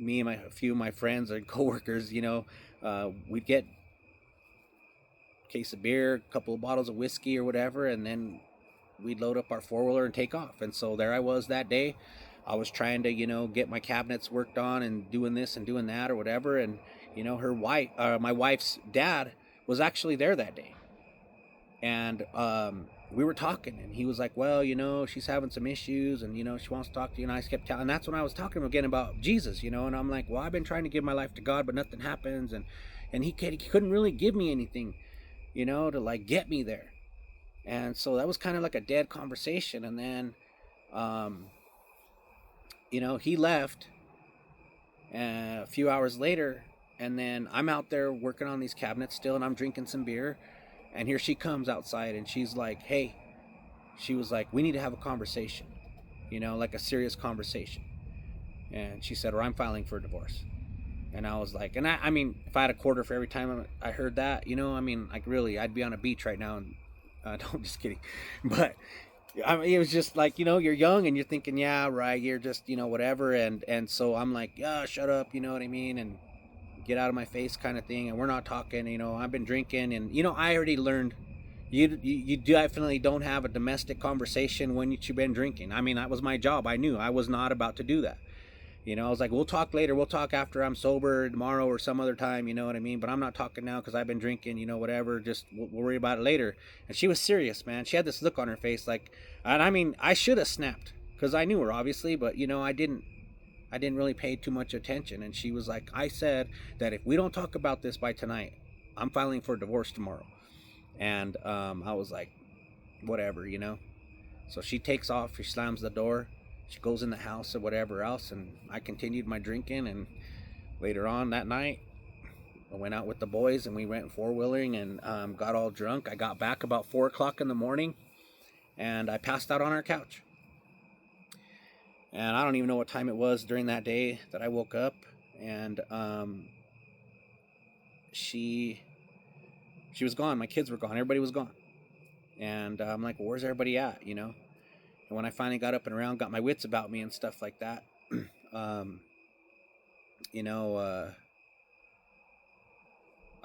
A: me and a few of my friends and coworkers, you know, we'd get a case of beer, a couple of bottles of whiskey or whatever, and then we'd load up our four-wheeler and take off. And so there I was that day. I was trying to, you know, get my cabinets worked on and doing this and doing that or whatever. And, you know, my wife's dad was actually there that day. And we were talking, and he was like, well, you know, she's having some issues, and, you know, she wants to talk to you. And I kept telling, and that's when I was talking again about Jesus, you know, and I'm like, well, I've been trying to give my life to God, but nothing happens. And he couldn't really give me anything, you know, to like get me there. And so that was kind of like a dead conversation. And then, you know, he left a few hours later, and then I'm out there working on these cabinets still, and I'm drinking some beer. And here she comes outside, and she's like, hey, she was like, we need to have a conversation, you know, like a serious conversation. And she said, or I'm filing for a divorce. And I was like, and I mean, if I had a quarter for every time I heard that, you know, I mean, like, really, I'd be on a beach right now. And no, I'm just kidding. But I mean, it was just like, you know, you're young and you're thinking, yeah, right, you're just, you know, whatever. And so I'm like, yeah, shut up, you know what I mean? And get out of my face kind of thing. And we're not talking, you know, I've been drinking. And, you know, I already learned you definitely don't have a domestic conversation when you've been drinking. I mean, that was my job. I knew I was not about to do that. I was like, we'll talk later. We'll talk after I'm sober tomorrow or some other time. You know what I mean? But I'm not talking now because I've been drinking. Whatever. Just we'll worry about it later. And she was serious, man. She had this look on her face, like, and I mean, I should have snapped because I knew her obviously, but I didn't. I didn't really pay too much attention. And she was like, I said that if we don't talk about this by tonight, I'm filing for divorce tomorrow. And I was like, whatever. So she takes off. She slams the door. She goes in the house or whatever else, and I continued my drinking. And later on that night, I went out with the boys and we went four-wheeling and got all drunk. I got back about 4 o'clock in the morning, and I passed out on our couch. And I don't even know what time it was during that day that I woke up, and she was gone. My kids were gone. Everybody was gone. And I'm like, well, where's everybody at? And when I finally got up and around, got my wits about me and stuff like that, I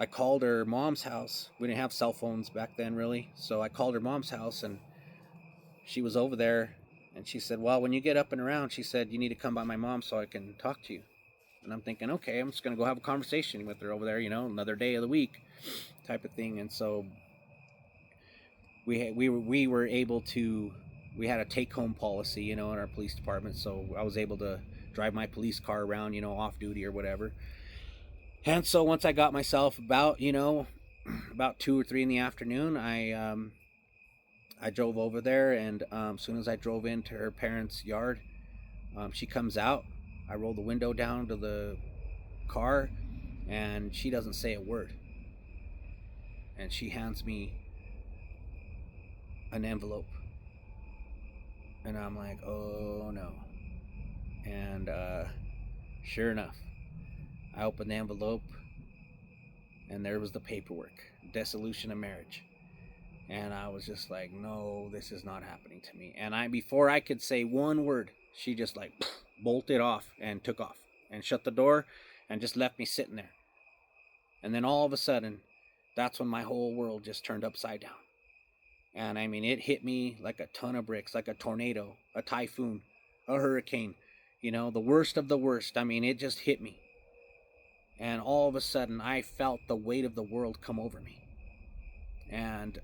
A: called her mom's house. We didn't have cell phones back then, really. So I called her mom's house, and she was over there. And she said, well, when you get up and around, she said, you need to come by my mom so I can talk to you. And I'm thinking, okay, I'm just going to go have a conversation with her over there, another day of the week type of thing. And so we were able to, we had a take-home policy, in our police department. So I was able to drive my police car around, off duty or whatever. And so once I got myself about 2 or 3 in the afternoon, I drove over there, and as soon as I drove into her parents' yard, she comes out. I roll the window down to the car, and she doesn't say a word. And she hands me an envelope. And I'm like, oh no. And sure enough, I opened the envelope, and there was the paperwork, dissolution of marriage. And I was just like, no, this is not happening to me. And before I could say one word, she just like bolted off and took off and shut the door and just left me sitting there. And then all of a sudden, that's when my whole world just turned upside down. And I mean, it hit me like a ton of bricks, like a tornado, a typhoon, a hurricane, the worst of the worst. I mean, it just hit me. And all of a sudden, I felt the weight of the world come over me. And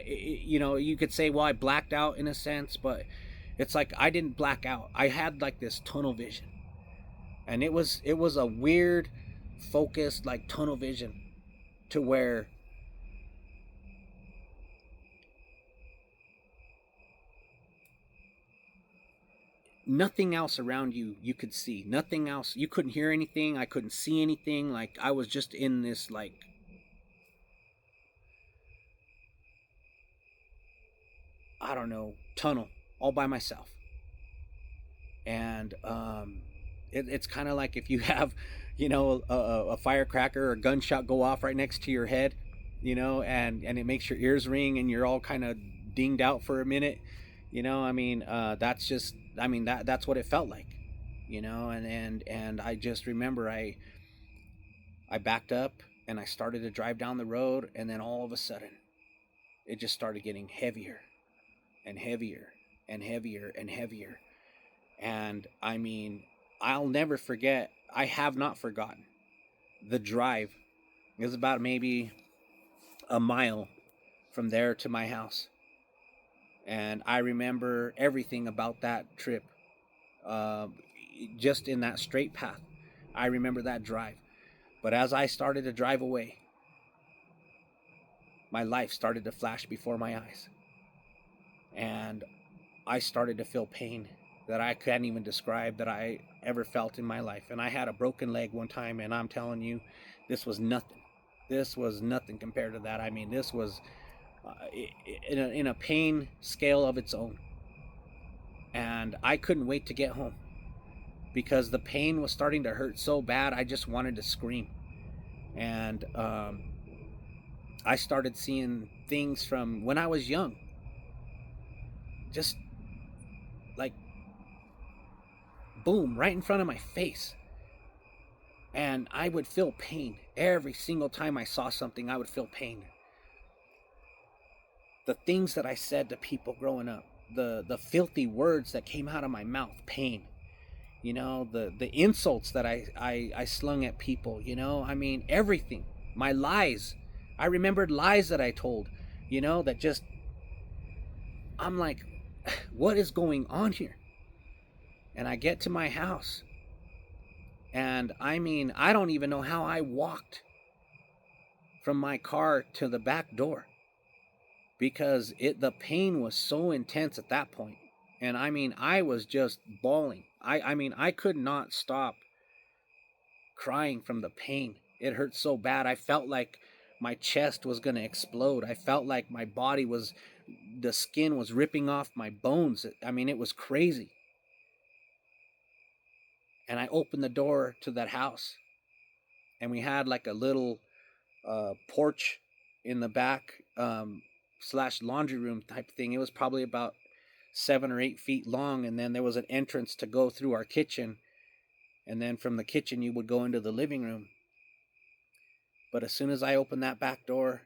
A: you could say, well, I blacked out in a sense, but it's like I didn't black out. I had like this tunnel vision. And it was a weird, focused, like tunnel vision to where nothing else around you could see. Nothing else. You couldn't hear anything. I couldn't see anything. Like I was just in this like I don't know, tunnel all by myself. And it's kind of like if you have, a firecracker or a gunshot go off right next to your head, and it makes your ears ring and you're all kind of dinged out for a minute. That's just, that's what it felt like, and I just remember I backed up and I started to drive down the road, and then all of a sudden it just started getting heavier and heavier and heavier and heavier. And I mean, I'll never forget, I have not forgotten the drive. It was about maybe a mile from there to my house. And I remember everything about that trip, just in that straight path. I remember that drive. But as I started to drive away, my life started to flash before my eyes. And I started to feel pain that I can't even describe that I ever felt in my life. And I had a broken leg one time, and I'm telling you, this was nothing. This was nothing compared to that. I mean, this was in a pain scale of its own. And I couldn't wait to get home because the pain was starting to hurt so bad, I just wanted to scream. And I started seeing things from when I was young. Just like boom, right in front of my face. And I would feel pain. Every single time I saw something, I would feel pain. The things that I said to people growing up, the filthy words that came out of my mouth, pain. You know, the insults that I slung at people, you know, I mean, everything. My lies. I remembered lies that I told, you know, that just, I'm like, what is going on here? And I get to my house, and I mean, I don't even know how I walked from my car to the back door, because the pain was so intense at that point. And I mean, I was just bawling. I mean, I could not stop crying from the pain. It hurt so bad. I felt like my chest was going to explode. I felt like my body was, the skin was ripping off my bones. I mean, it was crazy. And I opened the door to that house, and we had like a little porch in the back, slash laundry room type thing. It was probably about 7 or 8 feet long, and then there was an entrance to go through our kitchen, and then from the kitchen you would go into the living room. But as soon as I opened that back door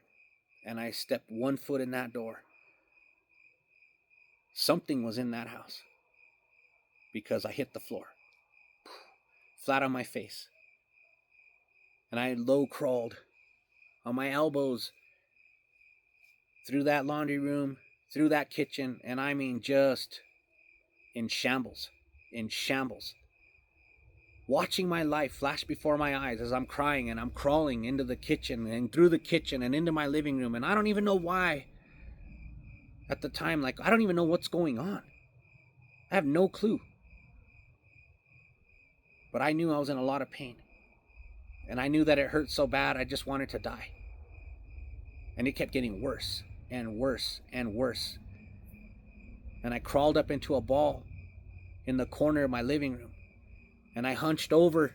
A: and I stepped one foot in that door, something was in that house, because I hit the floor flat on my face, and I low crawled on my elbows through that laundry room, through that kitchen, and I mean, just in shambles, in shambles. Watching my life flash before my eyes as I'm crying, and I'm crawling into the kitchen and through the kitchen and into my living room. And I don't even know why at the time. Like, I don't even know what's going on. I have no clue. But I knew I was in a lot of pain. And I knew that it hurt so bad, I just wanted to die. And it kept getting worse and worse and worse. And I crawled up into a ball in the corner of my living room. And I hunched over.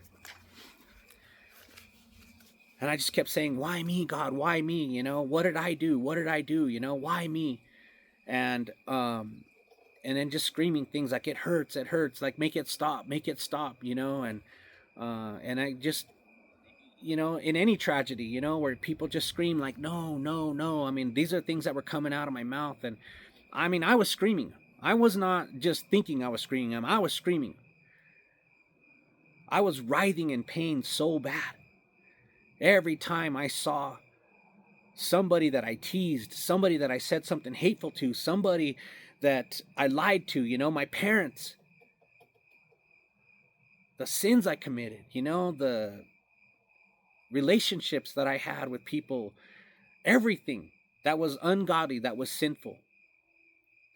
A: And I just kept saying, why me, God? Why me? You know, what did I do? What did I do? You know, why me? And then just screaming things like, it hurts, like, make it stop, you know. And I just, you know, in any tragedy, you know, where people just scream like, no, no, no. I mean, these are things that were coming out of my mouth. And I mean, I was screaming. I was not just thinking I was screaming them. I was screaming. I was writhing in pain so bad. Every time I saw somebody that I teased, somebody that I said something hateful to, somebody that I lied to, you know, my parents, the sins I committed, you know, the relationships that I had with people, everything that was ungodly, that was sinful,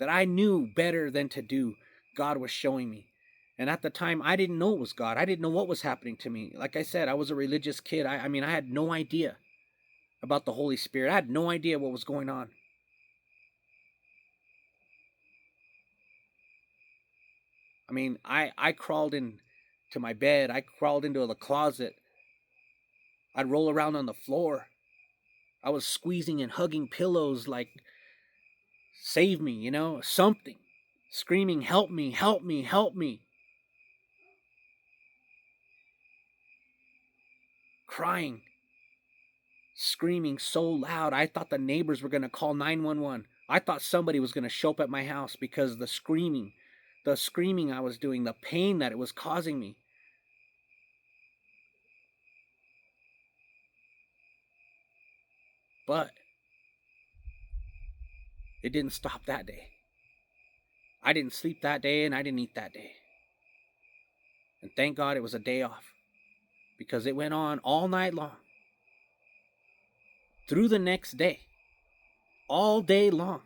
A: that I knew better than to do, God was showing me. And at the time, I didn't know it was God. I didn't know what was happening to me. Like I said, I was a religious kid. I mean, I had no idea about the Holy Spirit. I had no idea what was going on. I mean, I crawled in to my bed. I crawled into the closet. I'd roll around on the floor. I was squeezing and hugging pillows like, save me, you know, something. Screaming, help me, help me, help me. Crying, screaming so loud, I thought the neighbors were going to call 911. I thought somebody was going to show up at my house because the screaming I was doing, the pain that it was causing me. But it didn't stop that day. I didn't sleep that day, and I didn't eat that day. And thank God it was a day off, because it went on all night long. Through the next day. All day long.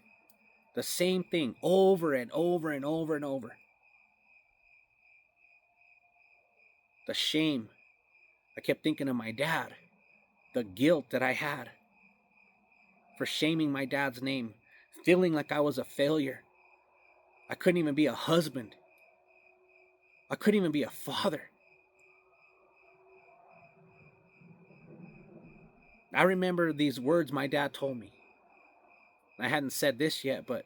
A: The same thing over and over and over and over. The shame. I kept thinking of my dad. The guilt that I had for shaming my dad's name. Feeling like I was a failure. I couldn't even be a husband. I couldn't even be a father. I remember these words my dad told me. I hadn't said this yet, but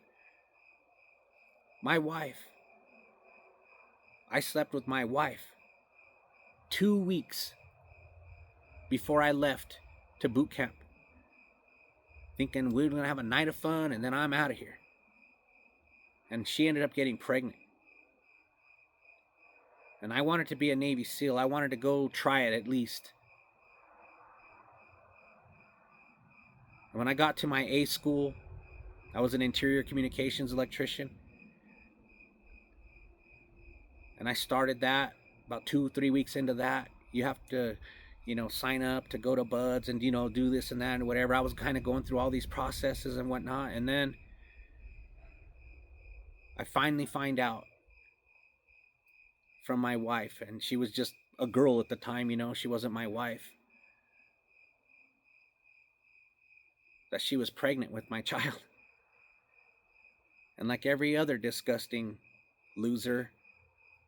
A: my wife, I slept with my wife 2 weeks before I left to boot camp, thinking we were going to have a night of fun and then I'm out of here. And she ended up getting pregnant. And I wanted to be a Navy SEAL. I wanted to go try it at least. And when I got to my A school, I was an interior communications electrician. And I started that about 2-3 weeks into that. You have to, sign up to go to BUD/S and, do this and that and whatever. I was kind of going through all these processes and whatnot. And then I finally find out from my wife, and she was just a girl at the time, she wasn't my wife, that she was pregnant with my child. And like every other disgusting loser,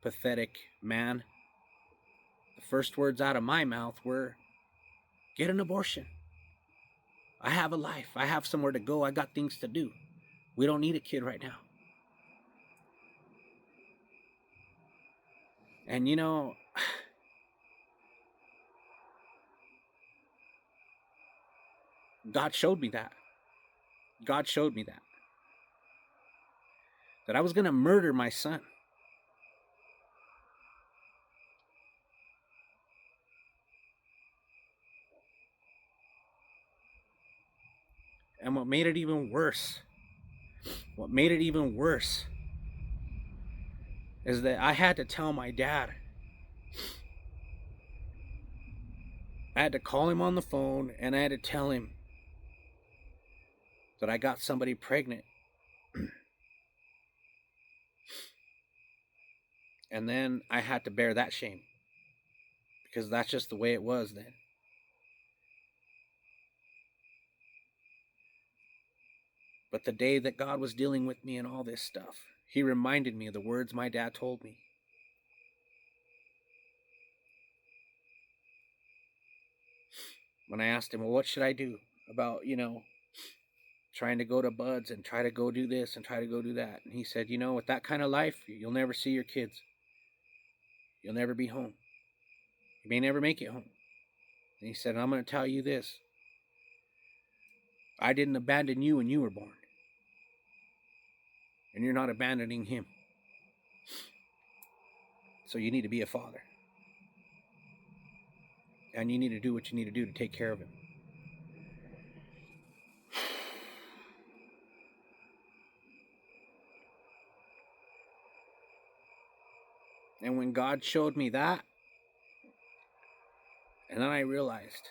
A: pathetic man, the first words out of my mouth were, get an abortion. I have a life. I have somewhere to go. I got things to do. We don't need a kid right now. And God showed me that. God showed me that. That I was going to murder my son. And what made it even worse is that I had to tell my dad. I had to call him on the phone and I had to tell him that I got somebody pregnant. And then I had to bear that shame, because that's just the way it was then. But the day that God was dealing with me and all this stuff, He reminded me of the words my dad told me. When I asked him, well, what should I do about, trying to go to BUD/S and try to go do this and try to go do that? And he said, with that kind of life, you'll never see your kids. You'll never be home. You may never make it home. And he said, I'm going to tell you this. I didn't abandon you when you were born. And you're not abandoning him. So you need to be a father. And you need to do what you need to do to take care of him. And when God showed me that, and then I realized,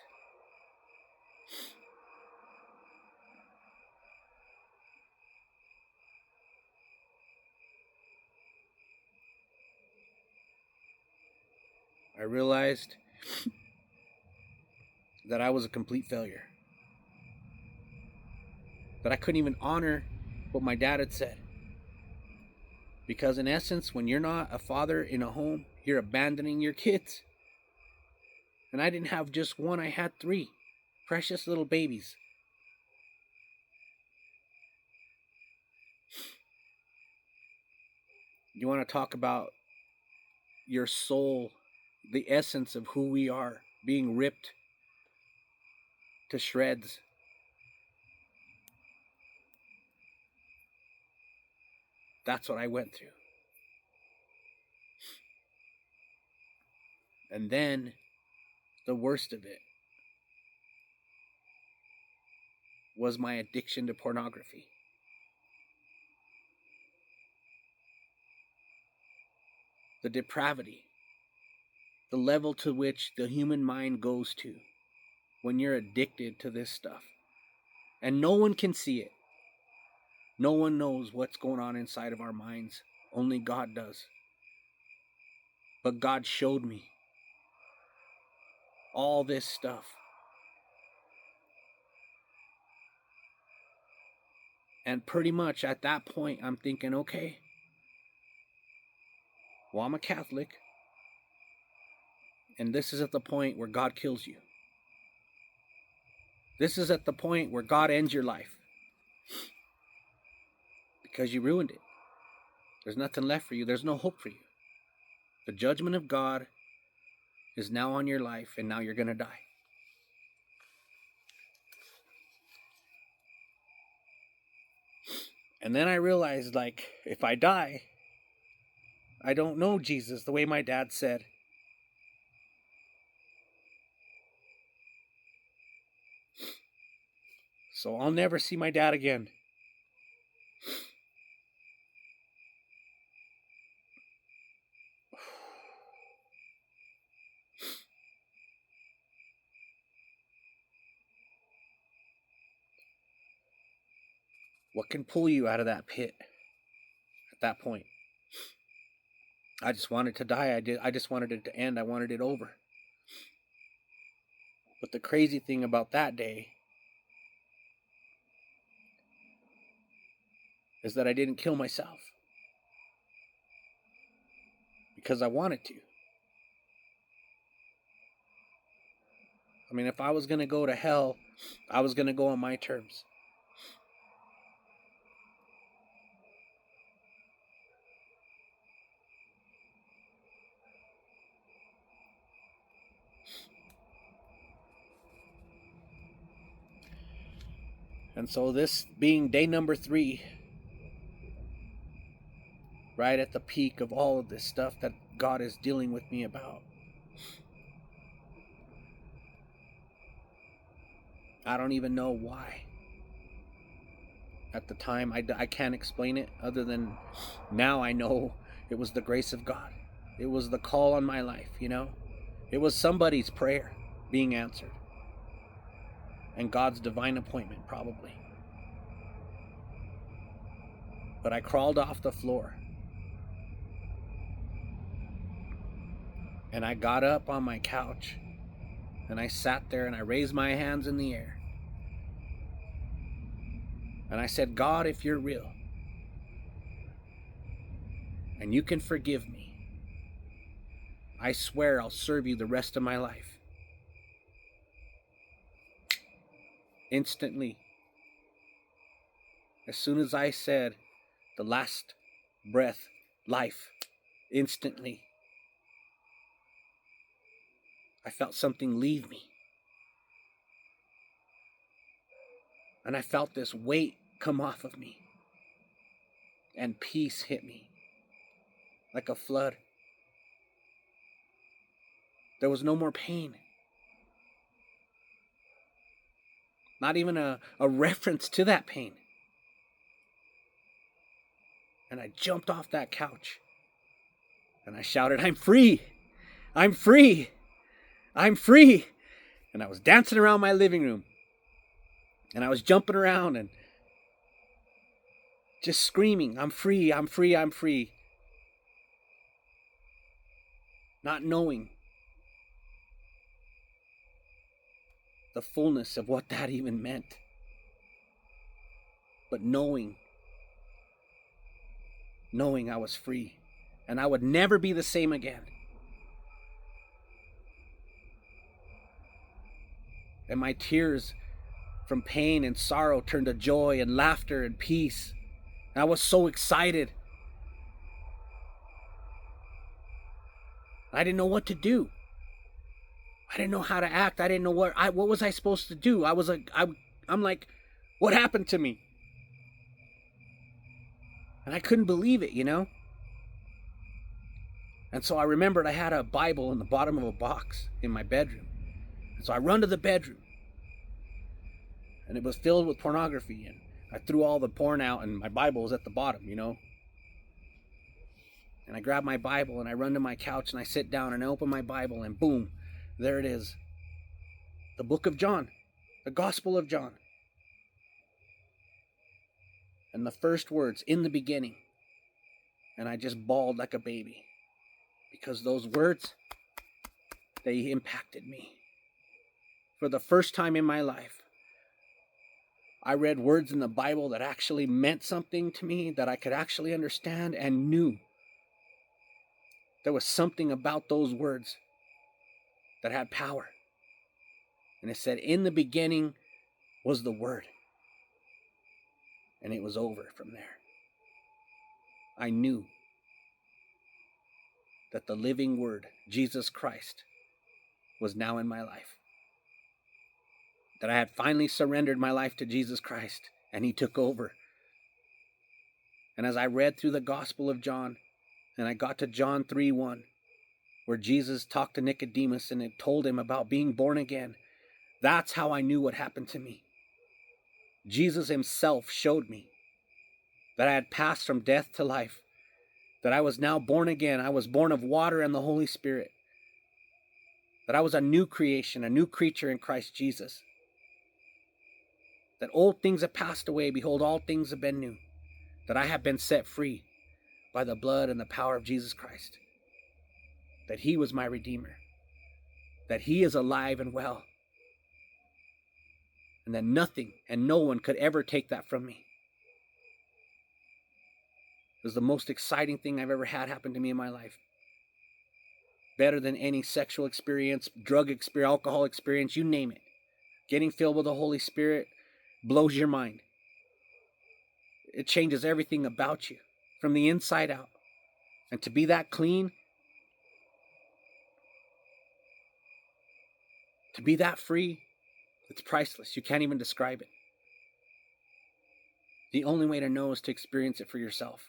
A: that I was a complete failure. That I couldn't even honor what my dad had said. Because in essence, when you're not a father in a home, you're abandoning your kids. And I didn't have just one, I had 3 precious little babies. You want to talk about your soul, the essence of who we are, being ripped to shreds. That's what I went through. And then the worst of it was my addiction to pornography. The depravity, the level to which the human mind goes to when you're addicted to this stuff. And no one can see it. No one knows what's going on inside of our minds. Only God does. But God showed me all this stuff. And pretty much at that point, I'm thinking, okay, well, I'm a Catholic. And this is at the point where God kills you. This is at the point where God ends your life. Because you ruined it. There's nothing left for you. There's no hope for you. The judgment of God is now on your life, and now you're going to die. And then I realized, if I die, I don't know Jesus the way my dad said. So I'll never see my dad again. What can pull you out of that pit at that point? I just wanted to die. I just wanted it to end. I wanted it over. But the crazy thing about that day is that I didn't kill myself because I wanted to. I mean, if I was going to go to hell, I was going to go on my terms. And so this being day number 3, right at the peak of all of this stuff that God is dealing with me about, I don't even know why. At the time, I can't explain it other than now I know it was the grace of God. It was the call on my life, you know? It was somebody's prayer being answered. And God's divine appointment, probably. But I crawled off the floor. And I got up on my couch. And I sat there and I raised my hands in the air. And I said, God, if you're real, and you can forgive me, I swear I'll serve you the rest of my life. Instantly, as soon as I said the last breath, life, instantly, I felt something leave me. And I felt this weight come off of me. And peace hit me like a flood. There was no more pain. Not even a reference to that pain. And I jumped off that couch. And I shouted, I'm free! I'm free! I'm free! And I was dancing around my living room. And I was jumping around and just screaming, I'm free, I'm free, I'm free. Not knowing the fullness of what that even meant. But knowing I was free. And I would never be the same again. And my tears from pain and sorrow turned to joy and laughter and peace. And I was so excited. I didn't know what to do. I didn't know how to act. I didn't know what was I supposed to do. I'm like, what happened to me? And I couldn't believe it, you know? And so I remembered I had a Bible in the bottom of a box in my bedroom. And so I run to the bedroom. And it was filled with pornography. And I threw all the porn out and my Bible was at the bottom, you know? And I grab my Bible and I run to my couch and I sit down and I open my Bible and boom, there it is. The book of John. The Gospel of John. And the first words, in the beginning. And I just bawled like a baby. Because those words, they impacted me. For the first time in my life, I read words in the Bible that actually meant something to me, that I could actually understand and knew. There was something about those words that had power. And it said, in the beginning was the Word. And it was over from there. I knew that the living Word, Jesus Christ, was now in my life. That I had finally surrendered my life to Jesus Christ, and He took over. And as I read through the Gospel of John, And I got to John 3:1, where Jesus talked to Nicodemus and it told him about being born again. That's how I knew what happened to me. Jesus himself showed me that I had passed from death to life, that I was now born again. I was born of water and the Holy Spirit, that I was a new creation, a new creature in Christ Jesus, that old things have passed away. Behold, all things have been new, that I have been set free by the blood and the power of Jesus Christ, that he was my Redeemer, that he is alive and well, and that nothing and no one could ever take that from me. It was the most exciting thing I've ever had happen to me in my life. Better than any sexual experience, drug experience, alcohol experience, you name it. Getting filled with the Holy Spirit blows your mind. It changes everything about you from the inside out. And to be that clean, to be that free, it's priceless. You can't even describe it. The only way to know is to experience it for yourself.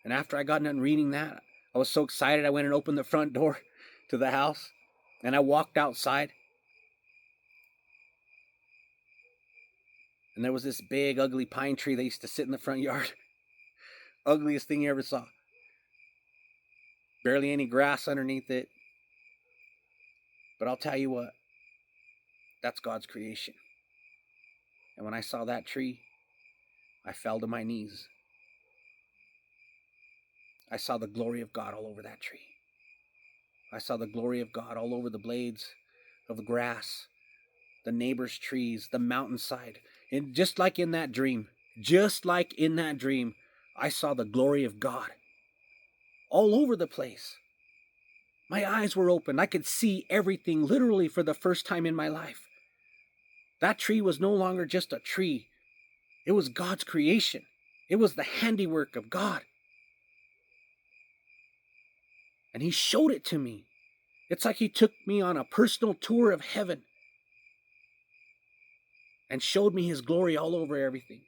A: And after I got done reading that, I was so excited. I went and opened the front door to the house, and I walked outside. And there was this big, ugly pine tree that used to sit in the front yard. Ugliest thing you ever saw. Barely any grass underneath it. But I'll tell you what, that's God's creation. And when I saw that tree, I fell to my knees. I saw the glory of God all over that tree. I saw the glory of God all over the blades of the grass, the neighbor's trees, the mountainside. And just like in that dream, I saw the glory of God all over the place. My eyes were open. I could see everything literally for the first time in my life. That tree was no longer just a tree. It was God's creation. It was the handiwork of God. And he showed it to me. It's like he took me on a personal tour of heaven and showed me his glory all over everything.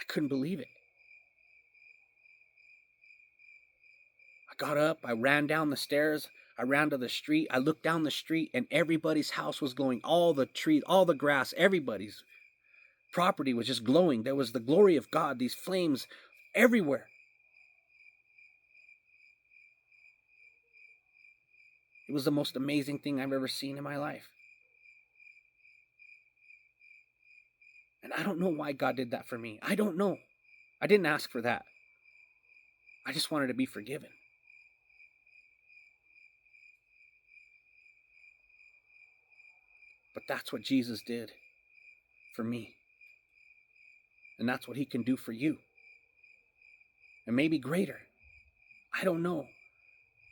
A: I couldn't believe it. I got up, I ran down the stairs, I ran to the street, I looked down the street, and everybody's house was glowing. All the trees, all the grass, everybody's property was just glowing. There was the glory of God, these flames everywhere. It was the most amazing thing I've ever seen in my life. And I don't know why God did that for me. I don't know. I didn't ask for that. I just wanted to be forgiven. But that's what Jesus did for me. And that's what he can do for you. And maybe greater. I don't know.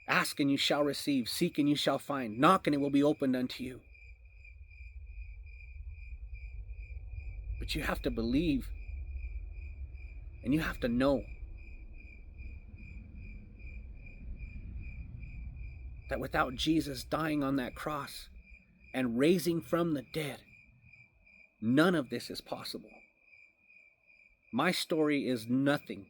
A: Ask and you shall receive. Seek and you shall find. Knock and it will be opened unto you. But you have to believe. And you have to know that without Jesus dying on that cross and raising from the dead, none of this is possible. My story is nothing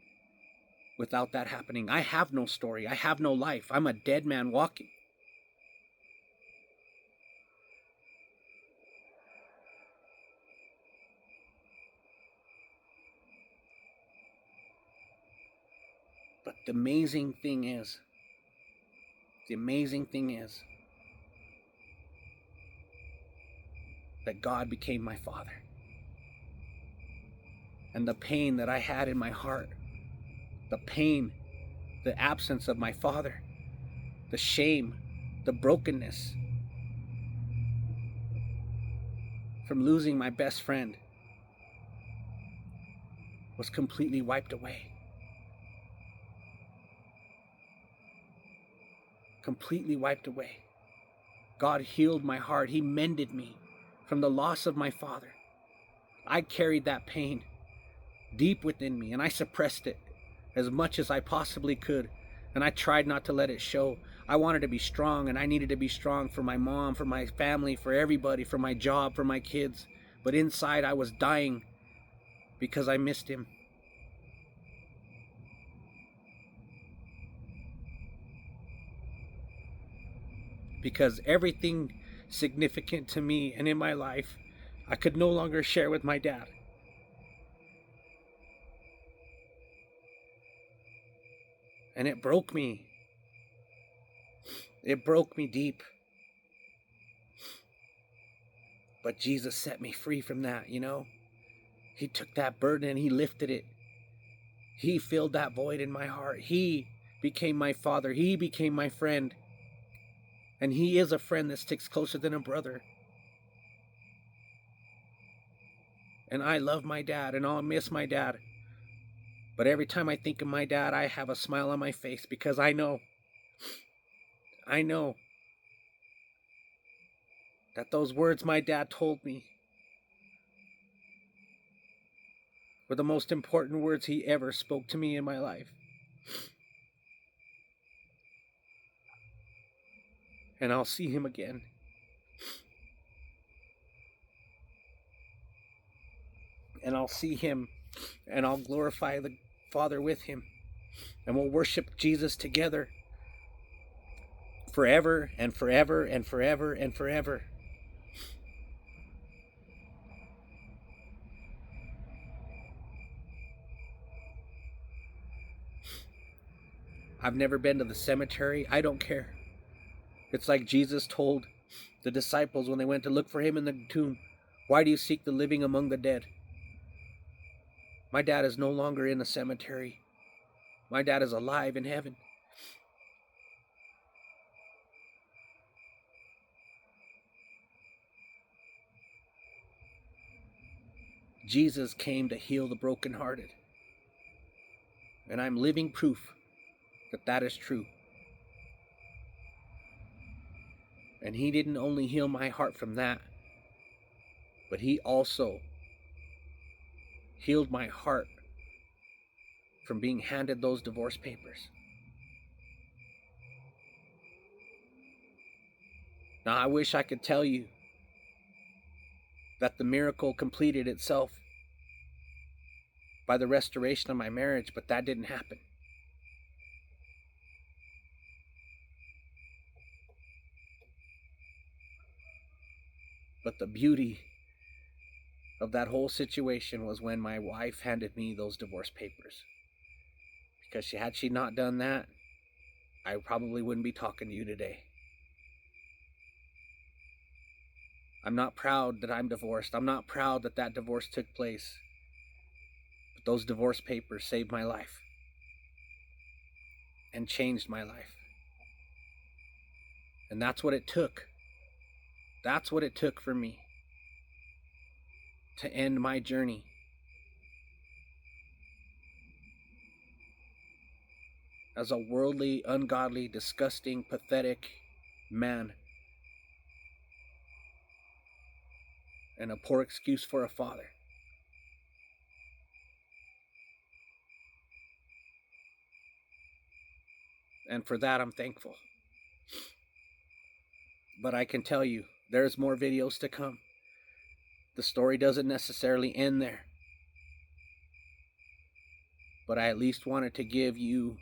A: without that happening. I have no story. I have no life. I'm a dead man walking. But the amazing thing is that God became my Father. And the pain that I had in my heart, the pain, the absence of my Father, the shame, the brokenness from losing my best friend was completely wiped away. Completely wiped away. God healed my heart. He mended me from the loss of my father. I carried that pain deep within me, and I suppressed it as much as I possibly could, and I tried not to let it show. I wanted to be strong, and I needed to be strong for my mom, for my family, for everybody, for my job, for my kids. But inside I was dying because I missed him. Because everything significant to me and in my life, I could no longer share with my dad. And it broke me. It broke me deep. But Jesus set me free from that, you know? He took that burden and he lifted it. He filled that void in my heart. He became my father. He became my friend. And he is a friend that sticks closer than a brother. And I love my dad and I'll miss my dad. But every time I think of my dad, I have a smile on my face because I know that those words my dad told me were the most important words he ever spoke to me in my life. And I'll see him again. And I'll see him and I'll glorify the Father with him. And we'll worship Jesus together forever and forever and forever and forever. I've never been to the cemetery. I don't care. It's like Jesus told the disciples when they went to look for him in the tomb, "Why do you seek the living among the dead?" My dad is no longer in the cemetery. My dad is alive in heaven. Jesus came to heal the brokenhearted. And I'm living proof that that is true. And he didn't only heal my heart from that, but he also healed my heart from being handed those divorce papers. Now, I wish I could tell you that the miracle completed itself by the restoration of my marriage, but that didn't happen. But the beauty of that whole situation was when my wife handed me those divorce papers. Because had she not done that, I probably wouldn't be talking to you today. I'm not proud that I'm divorced. I'm not proud that that divorce took place. But those divorce papers saved my life and changed my life. And that's what it took. That's what it took for me to end my journey. As a worldly, ungodly, disgusting, pathetic man. And a poor excuse for a father. And for that, I'm thankful. But I can tell you, there's more videos to come. The story doesn't necessarily end there. But I at least wanted to give you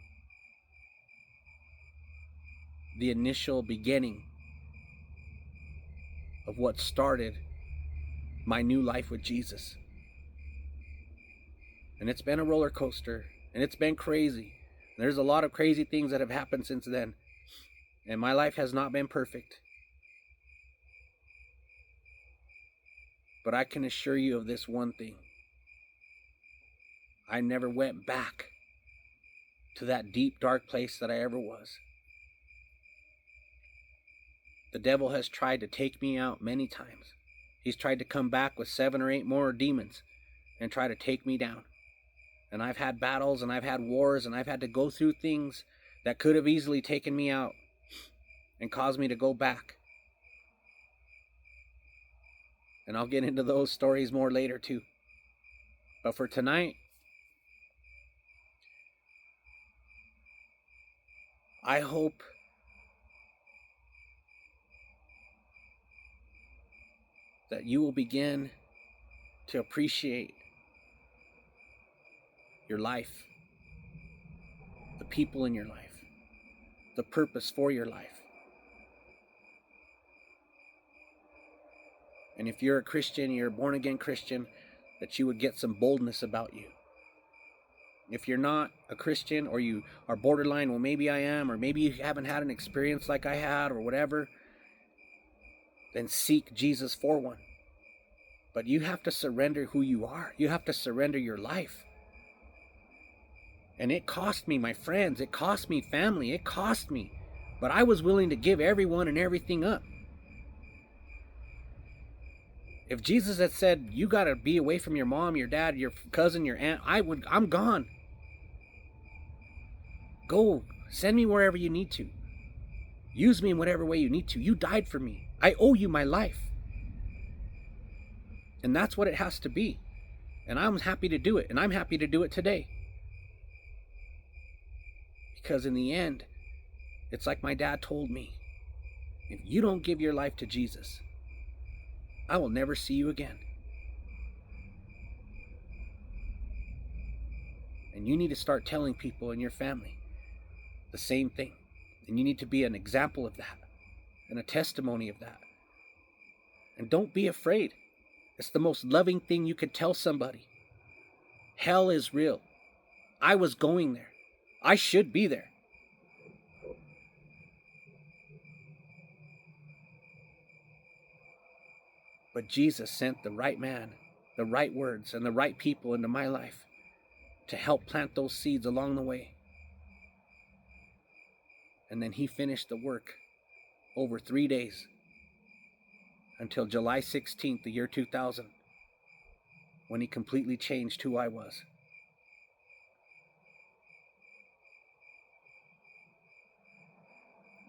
A: the initial beginning of what started my new life with Jesus. And it's been a roller coaster, and it's been crazy. There's a lot of crazy things that have happened since then. And my life has not been perfect. But I can assure you of this one thing. I never went back to that deep, dark place that I ever was. The devil has tried to take me out many times. He's tried to come back with 7 or 8 more demons and try to take me down. And I've had battles and I've had wars and I've had to go through things that could have easily taken me out and caused me to go back. And I'll get into those stories more later too. But for tonight, I hope that you will begin to appreciate your life, the people in your life, the purpose for your life. And if you're a Christian, you're a born-again Christian, that you would get some boldness about you. If you're not a Christian, or you are borderline, well, maybe I am, or maybe you haven't had an experience like I had, or whatever, then seek Jesus for one. But you have to surrender who you are. You have to surrender your life. And it cost me, my friends. It cost me family. It cost me. But I was willing to give everyone and everything up. If Jesus had said, you got to be away from your mom, your dad, your cousin, your aunt, I'm gone. Go, send me wherever you need to. Use me in whatever way you need to. You died for me. I owe you my life. And that's what it has to be. And I'm happy to do it. And I'm happy to do it today. Because in the end, it's like my dad told me. If you don't give your life to Jesus, I will never see you again. And you need to start telling people in your family the same thing. And you need to be an example of that and a testimony of that. And don't be afraid. It's the most loving thing you could tell somebody. Hell is real. I was going there. I should be there. But Jesus sent the right man, the right words, and the right people into my life to help plant those seeds along the way. And then he finished the work over 3 days until July 16th, the year 2000, when he completely changed who I was.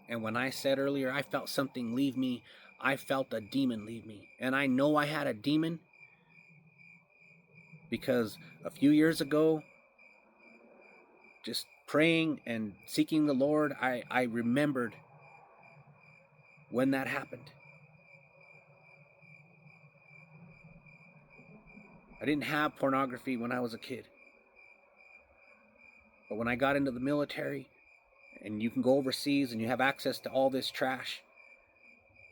A: And when I said earlier, I felt something leave me, I felt a demon leave me. And I know I had a demon because a few years ago, just praying and seeking the Lord, I remembered when that happened. I didn't have pornography when I was a kid. But when I got into the military, and you can go overseas and you have access to all this trash,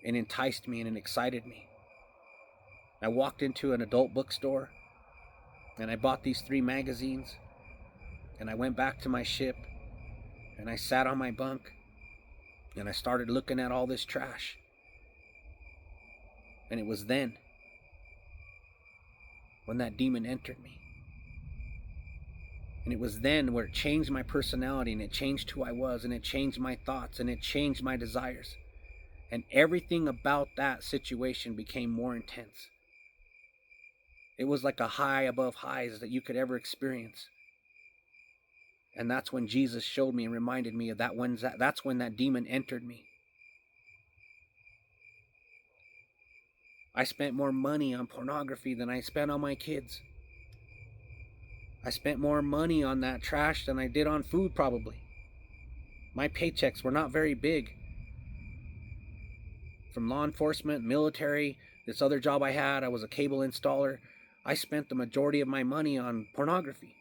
A: it enticed me and it excited me. I walked into an adult bookstore and I bought these 3 magazines, and I went back to my ship and I sat on my bunk and I started looking at all this trash. And it was then when that demon entered me. And it was then where it changed my personality, and it changed who I was, and it changed my thoughts, and it changed my desires. And everything about that situation became more intense. It was like a high above highs that you could ever experience. And that's when Jesus showed me and reminded me of that. That's when that demon entered me. I spent more money on pornography than I spent on my kids. I spent more money on that trash than I did on food, probably. My paychecks were not very big. From law enforcement, military, this other job I had, I was a cable installer. I spent the majority of my money on pornography.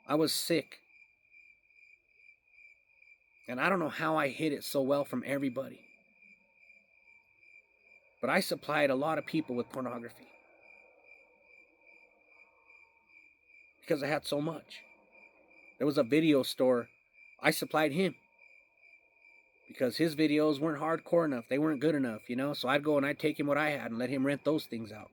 A: I was sick. And I don't know how I hid it so well from everybody. But I supplied a lot of people with pornography. Because I had so much. There was a video store. I supplied him. Because his videos weren't hardcore enough. They weren't good enough, So I'd go and I'd take him what I had and let him rent those things out.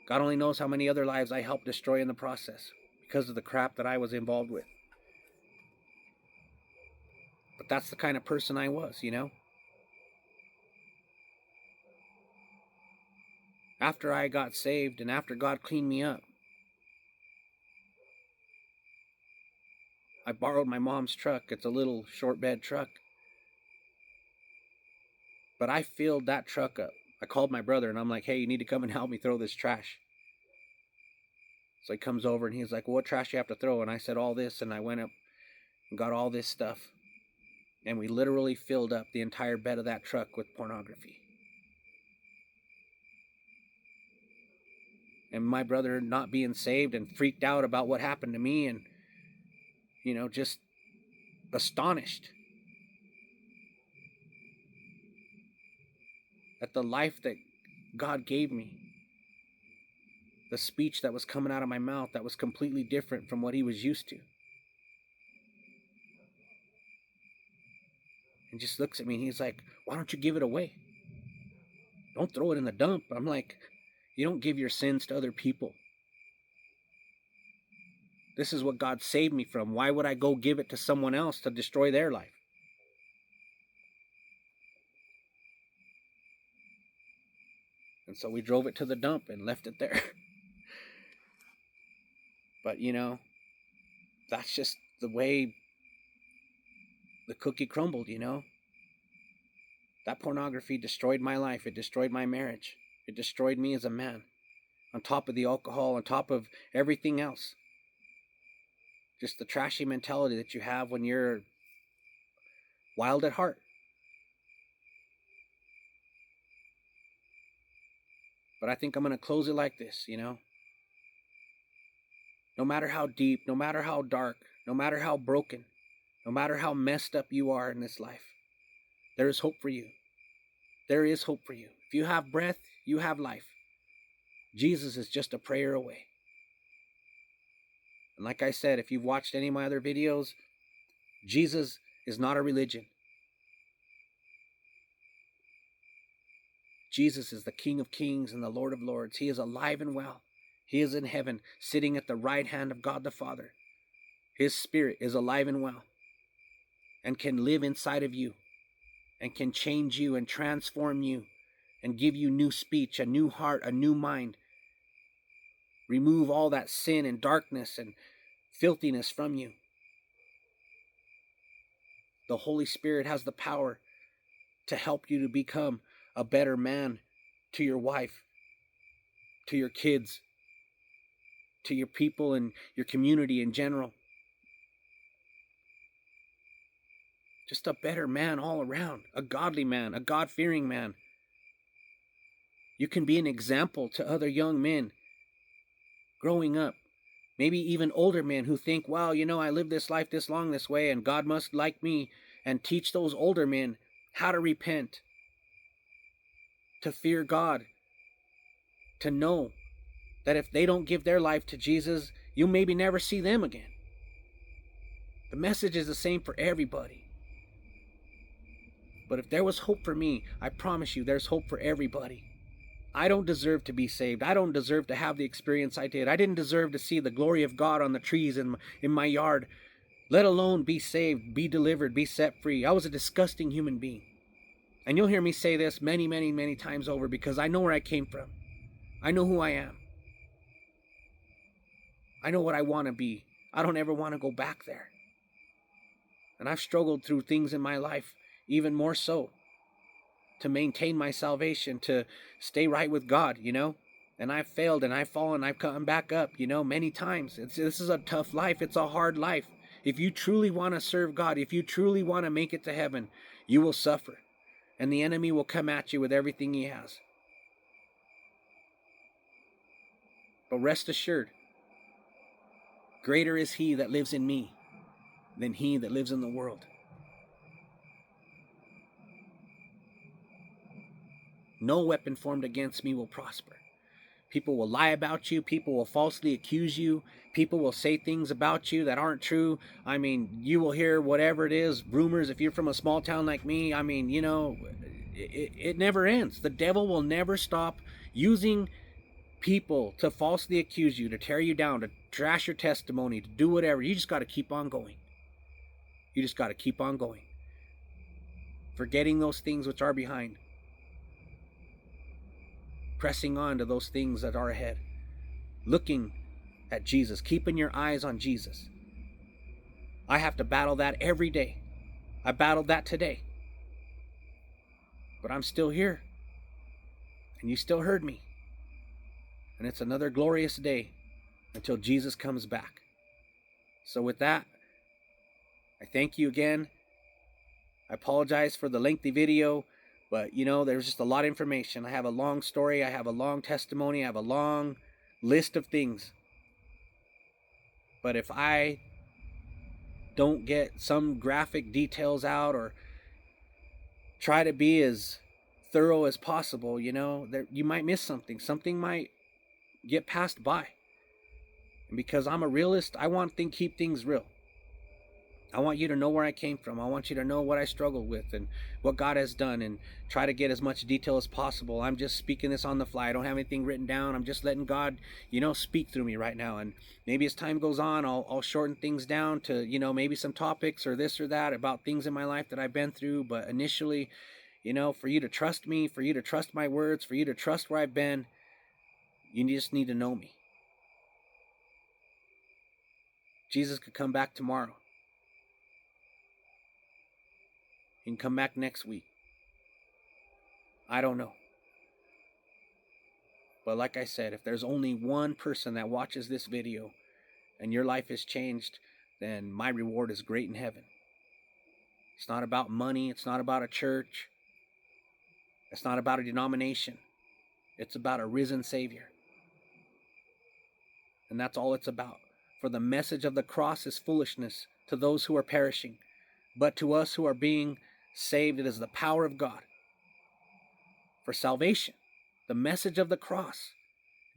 A: God only knows how many other lives I helped destroy in the process because of the crap that I was involved with. But that's the kind of person I was, After I got saved and after God cleaned me up, I borrowed my mom's truck. It's a little short bed truck. But I filled that truck up. I called my brother and I'm like, hey, you need to come and help me throw this trash. So he comes over and he's like, well, what trash do you have to throw? And I said, all this. And I went up and got all this stuff. And we literally filled up the entire bed of that truck with pornography. and my brother not being saved and freaked out about what happened to me, and just astonished at the life that God gave me, the speech that was coming out of my mouth that was completely different from what he was used to. And just looks at me and he's like, why don't you give it away? Don't throw it in the dump. I'm like, you don't give your sins to other people. This is what God saved me from. Why would I go give it to someone else to destroy their life? And so we drove it to the dump and left it there. But that's just the way the cookie crumbled, That pornography destroyed my life. It destroyed my marriage. It destroyed me as a man. On top of the alcohol, on top of everything else. Just the trashy mentality that you have when you're wild at heart. But I think I'm going to close it like this, No matter how deep, no matter how dark, no matter how broken, no matter how messed up you are in this life, there is hope for you. There is hope for you. If you have breath, you have life. Jesus is just a prayer away. And like I said, if you've watched any of my other videos, Jesus is not a religion. Jesus is the King of Kings and the Lord of Lords. He is alive and well. He is in heaven, sitting at the right hand of God the Father. His Spirit is alive and well and can live inside of you and can change you and transform you and give you new speech, a new heart, a new mind. Remove all that sin and darkness and filthiness from you. The Holy Spirit has the power to help you to become a better man to your wife, to your kids, to your people and your community in general. Just a better man all around, a godly man, a God-fearing man. You can be an example to other young men growing up, maybe even older men who think, wow, I lived this life this long this way and God must like me, and teach those older men how to repent, to fear God, to know that if they don't give their life to Jesus, you'll maybe never see them again. The message is the same for everybody. But if there was hope for me, I promise you there's hope for everybody. I don't deserve to be saved. I don't deserve to have the experience I did. I didn't deserve to see the glory of God on the trees in my yard, let alone be saved, be delivered, be set free. I was a disgusting human being. And you'll hear me say this many, many, many times over because I know where I came from. I know who I am. I know what I want to be. I don't ever want to go back there. And I've struggled through things in my life, even more so, to maintain my salvation, to stay right with God, And I've failed and I've fallen, I've come back up, many times. This is a tough life. It's a hard life. If you truly want to serve God, if you truly want to make it to heaven, you will suffer. And the enemy will come at you with everything he has. But rest assured, greater is he that lives in me than he that lives in the world. No weapon formed against me will prosper. People will lie about you. People will falsely accuse you. People will say things about you that aren't true. I mean, you will hear whatever it is, rumors. If you're from a small town like me, I mean, it never ends. The devil will never stop using people to falsely accuse you, to tear you down, to trash your testimony, to do whatever. You just got to keep on going. You just got to keep on going. Forgetting those things which are behind. Pressing on to those things that are ahead. Looking at Jesus. Keeping your eyes on Jesus. I have to battle that every day. I battled that today. But I'm still here. And you still heard me. And it's another glorious day until Jesus comes back. So with that, I thank you again. I apologize for the lengthy video, but there's just a lot of information. I have a long story. I have a long testimony. I have a long list of things. But if I don't get some graphic details out or try to be as thorough as possible, you might miss something. Something might get passed by. And because I'm a realist, I want to keep things real. I want you to know where I came from. I want you to know what I struggled with and what God has done, and try to get as much detail as possible. I'm just speaking this on the fly. I don't have anything written down. I'm just letting God, speak through me right now. And maybe as time goes on, I'll shorten things down to, maybe some topics or this or that about things in my life that I've been through. But initially, for you to trust me, for you to trust my words, for you to trust where I've been, you just need to know me. Jesus could come back tomorrow. He can come back next week. I don't know. But like I said, if there's only one person that watches this video and your life is changed, then my reward is great in heaven. It's not about money. It's not about a church. It's not about a denomination. It's about a risen Savior. And that's all it's about. For the message of the cross is foolishness to those who are perishing, but to us who are being saved, it is the power of God for salvation. The message of the cross,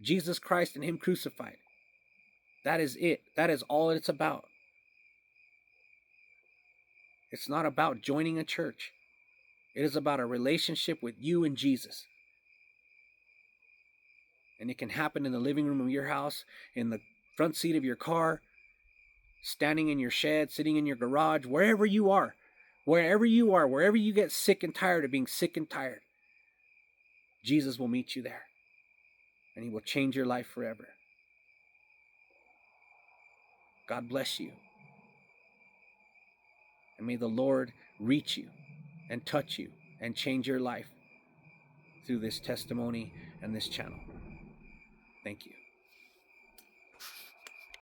A: Jesus Christ and Him crucified. That is it. That is all it's about. It's not about joining a church. It is about a relationship with you and Jesus. And it can happen in the living room of your house, in the front seat of your car, standing in your shed, sitting in your garage, wherever you are, wherever you get sick and tired of being sick and tired. Jesus will meet you there. And He will change your life forever. God bless you. And may the Lord reach you and touch you and change your life through this testimony and this channel. Thank you.